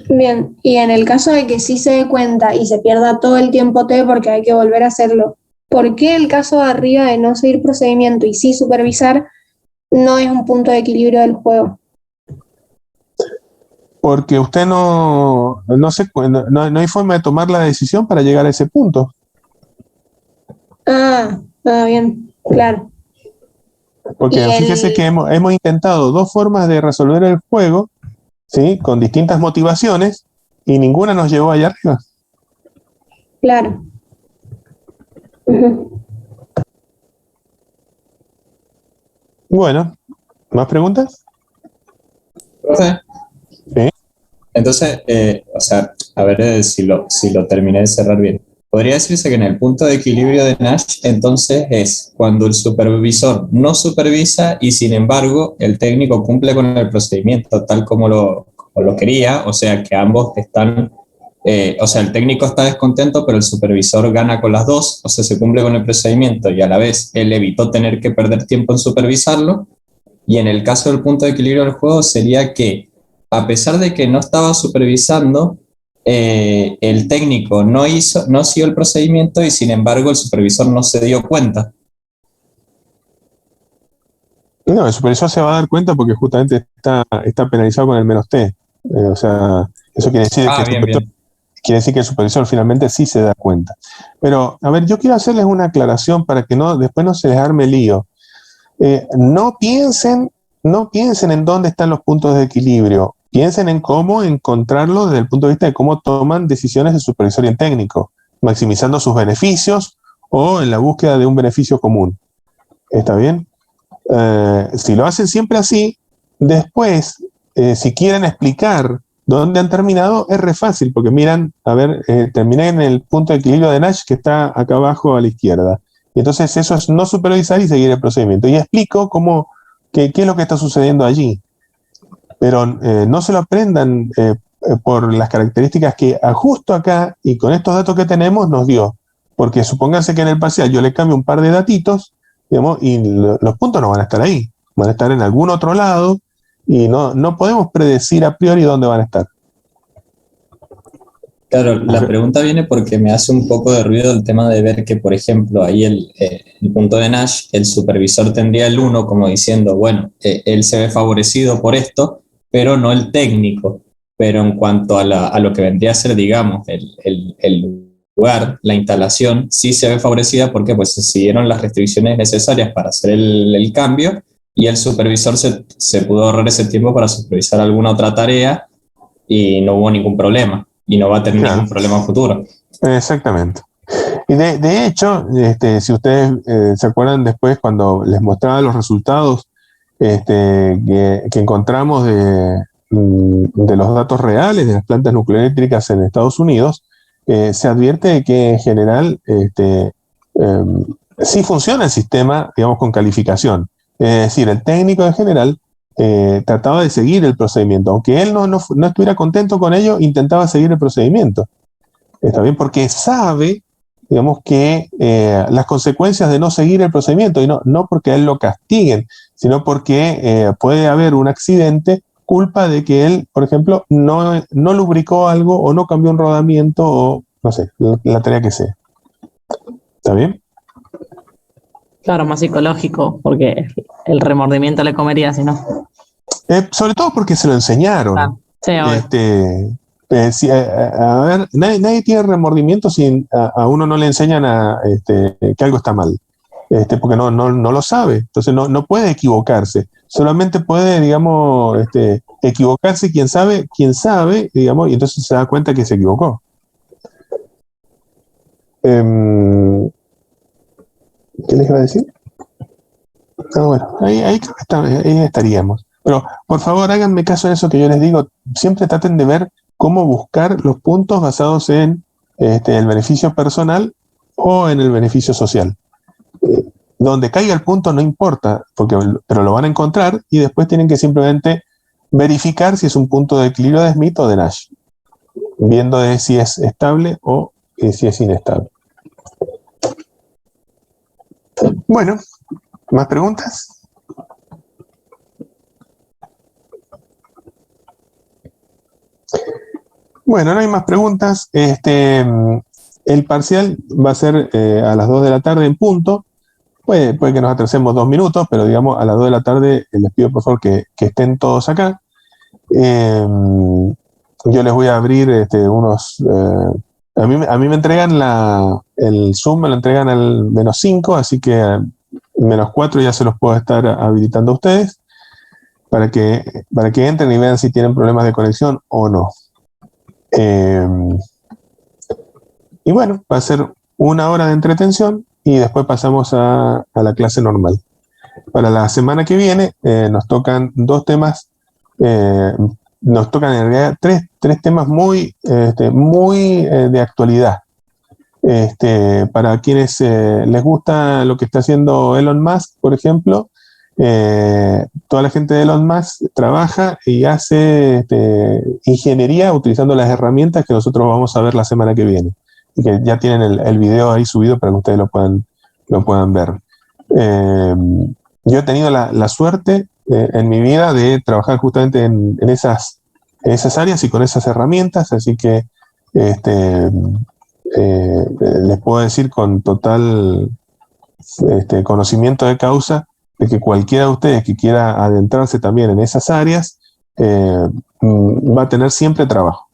[SPEAKER 5] Bien, y en el caso de que sí se dé cuenta y se pierda todo el tiempo T porque hay que volver a hacerlo, ¿por qué el caso de arriba de no seguir procedimiento y sí supervisar no es un punto de equilibrio del juego?
[SPEAKER 1] Porque usted no hay forma de tomar la decisión para llegar a ese punto.
[SPEAKER 5] Bien, claro.
[SPEAKER 1] Porque fíjese que hemos intentado dos formas de resolver el juego, ¿sí? Con distintas motivaciones, y ninguna nos llevó allá arriba.
[SPEAKER 5] Claro.
[SPEAKER 1] Bueno, ¿más preguntas?
[SPEAKER 6] Sí. Entonces, a ver si lo terminé de cerrar bien. Podría decirse que en el punto de equilibrio de Nash, entonces es cuando el supervisor no supervisa y sin embargo el técnico cumple con el procedimiento tal como lo quería, o sea que ambos están, el técnico está descontento, pero el supervisor gana con las dos, o sea, se cumple con el procedimiento y a la vez él evitó tener que perder tiempo en supervisarlo. Y en el caso del punto de equilibrio del juego sería que, a pesar de que no estaba supervisando, el técnico no siguió el procedimiento y sin embargo el supervisor no se dio cuenta.
[SPEAKER 1] No, el supervisor se va a dar cuenta porque justamente está penalizado con el menos T. Eso quiere decir quiere decir que el supervisor finalmente sí se da cuenta. Pero, a ver, yo quiero hacerles una aclaración para que después no se les arme lío. No piensen en dónde están los puntos de equilibrio. Piensen en cómo encontrarlo desde el punto de vista de cómo toman decisiones el supervisor y el técnico, maximizando sus beneficios o en la búsqueda de un beneficio común. ¿Está bien? Si lo hacen siempre así, después, si quieren explicar dónde han terminado, es re fácil, porque miran, a ver, terminé en el punto de equilibrio de Nash que está acá abajo a la izquierda. Y entonces eso es no supervisar y seguir el procedimiento. Y explico qué es lo que está sucediendo allí. Pero no se lo aprendan por las características que justo acá y con estos datos que tenemos nos dio. Porque supónganse que en el parcial yo le cambio un par de datitos, digamos, y los puntos no van a estar ahí. Van a estar en algún otro lado y no podemos predecir a priori dónde van a estar.
[SPEAKER 6] Claro, la pregunta viene porque me hace un poco de ruido el tema de ver que, por ejemplo, ahí el punto de Nash, el supervisor tendría el 1 como diciendo, bueno, él se ve favorecido por esto, pero no el técnico. Pero en cuanto a lo que vendría a ser, digamos, el lugar, la instalación, sí se ve favorecida porque pues se siguieron las restricciones necesarias para hacer el cambio y el supervisor se pudo ahorrar ese tiempo para supervisar alguna otra tarea y no hubo ningún problema. Y no va a tener ningún problema futuro.
[SPEAKER 1] Exactamente. Y de hecho, si ustedes se acuerdan después cuando les mostraba los resultados que encontramos de los datos reales de las plantas nucleoeléctricas en Estados Unidos, se advierte de que en general sí funciona el sistema, digamos, con calificación. Es decir, el técnico en general trataba de seguir el procedimiento. Aunque él no estuviera contento con ello, intentaba seguir el procedimiento. Está bien, porque sabe, digamos, que las consecuencias de no seguir el procedimiento, y no porque a él lo castiguen, sino porque puede haber un accidente culpa de que él, por ejemplo, no lubricó algo o no cambió un rodamiento o, no sé, la tarea que sea. ¿Está bien?
[SPEAKER 10] Claro, más psicológico, porque el remordimiento le comería si no.
[SPEAKER 1] Sobre todo porque se lo enseñaron.
[SPEAKER 10] Ah, sí,
[SPEAKER 1] a ver, nadie tiene remordimiento si a uno no le enseñan que algo está mal. Porque no lo sabe. Entonces no puede equivocarse. Solamente puede, digamos, equivocarse quien sabe, digamos, y entonces se da cuenta que se equivocó. ¿Qué les iba a decir? Bueno, ahí estaríamos. Pero, por favor, háganme caso de eso que yo les digo. Siempre traten de ver cómo buscar los puntos basados en el beneficio personal o en el beneficio social. Donde caiga el punto no importa, pero lo van a encontrar y después tienen que simplemente verificar si es un punto de equilibrio de Smith o de Nash, viendo de si es estable o si es inestable. Bueno, ¿más preguntas? Bueno, no hay más preguntas. El parcial va a ser a las 2 de la tarde en punto. Puede que nos atrasemos 2 minutos, pero digamos a las 2 de la tarde les pido por favor que estén todos acá. Yo les voy a abrir unos... a mí me entregan el Zoom, me lo entregan al -5, así que -4 ya se los puedo estar habilitando a ustedes para que entren y vean si tienen problemas de conexión o no. Y bueno, va a ser 1 hora de entretención y después pasamos a la clase normal. Para la semana que viene nos tocan 2 temas, nos tocan en realidad tres temas muy de actualidad. Para quienes les gusta lo que está haciendo Elon Musk, por ejemplo, toda la gente de Elon Musk trabaja y hace ingeniería utilizando las herramientas que nosotros vamos a ver la semana que viene. Y que ya tienen el video ahí subido para que ustedes lo puedan ver. Yo he tenido la suerte en mi vida de trabajar justamente en esas áreas y con esas herramientas, así que les puedo decir con total conocimiento de causa de que cualquiera de ustedes que quiera adentrarse también en esas áreas va a tener siempre trabajo.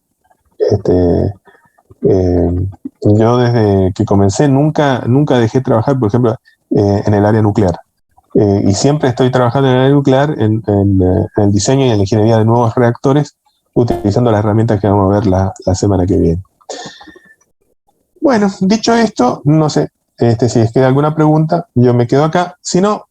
[SPEAKER 1] Yo desde que comencé nunca dejé de trabajar, por ejemplo, en el área nuclear. Y siempre estoy trabajando en el área nuclear, en el diseño y en la ingeniería de nuevos reactores, utilizando las herramientas que vamos a ver la semana que viene. Bueno, dicho esto, no sé si les queda alguna pregunta, yo me quedo acá. Si no,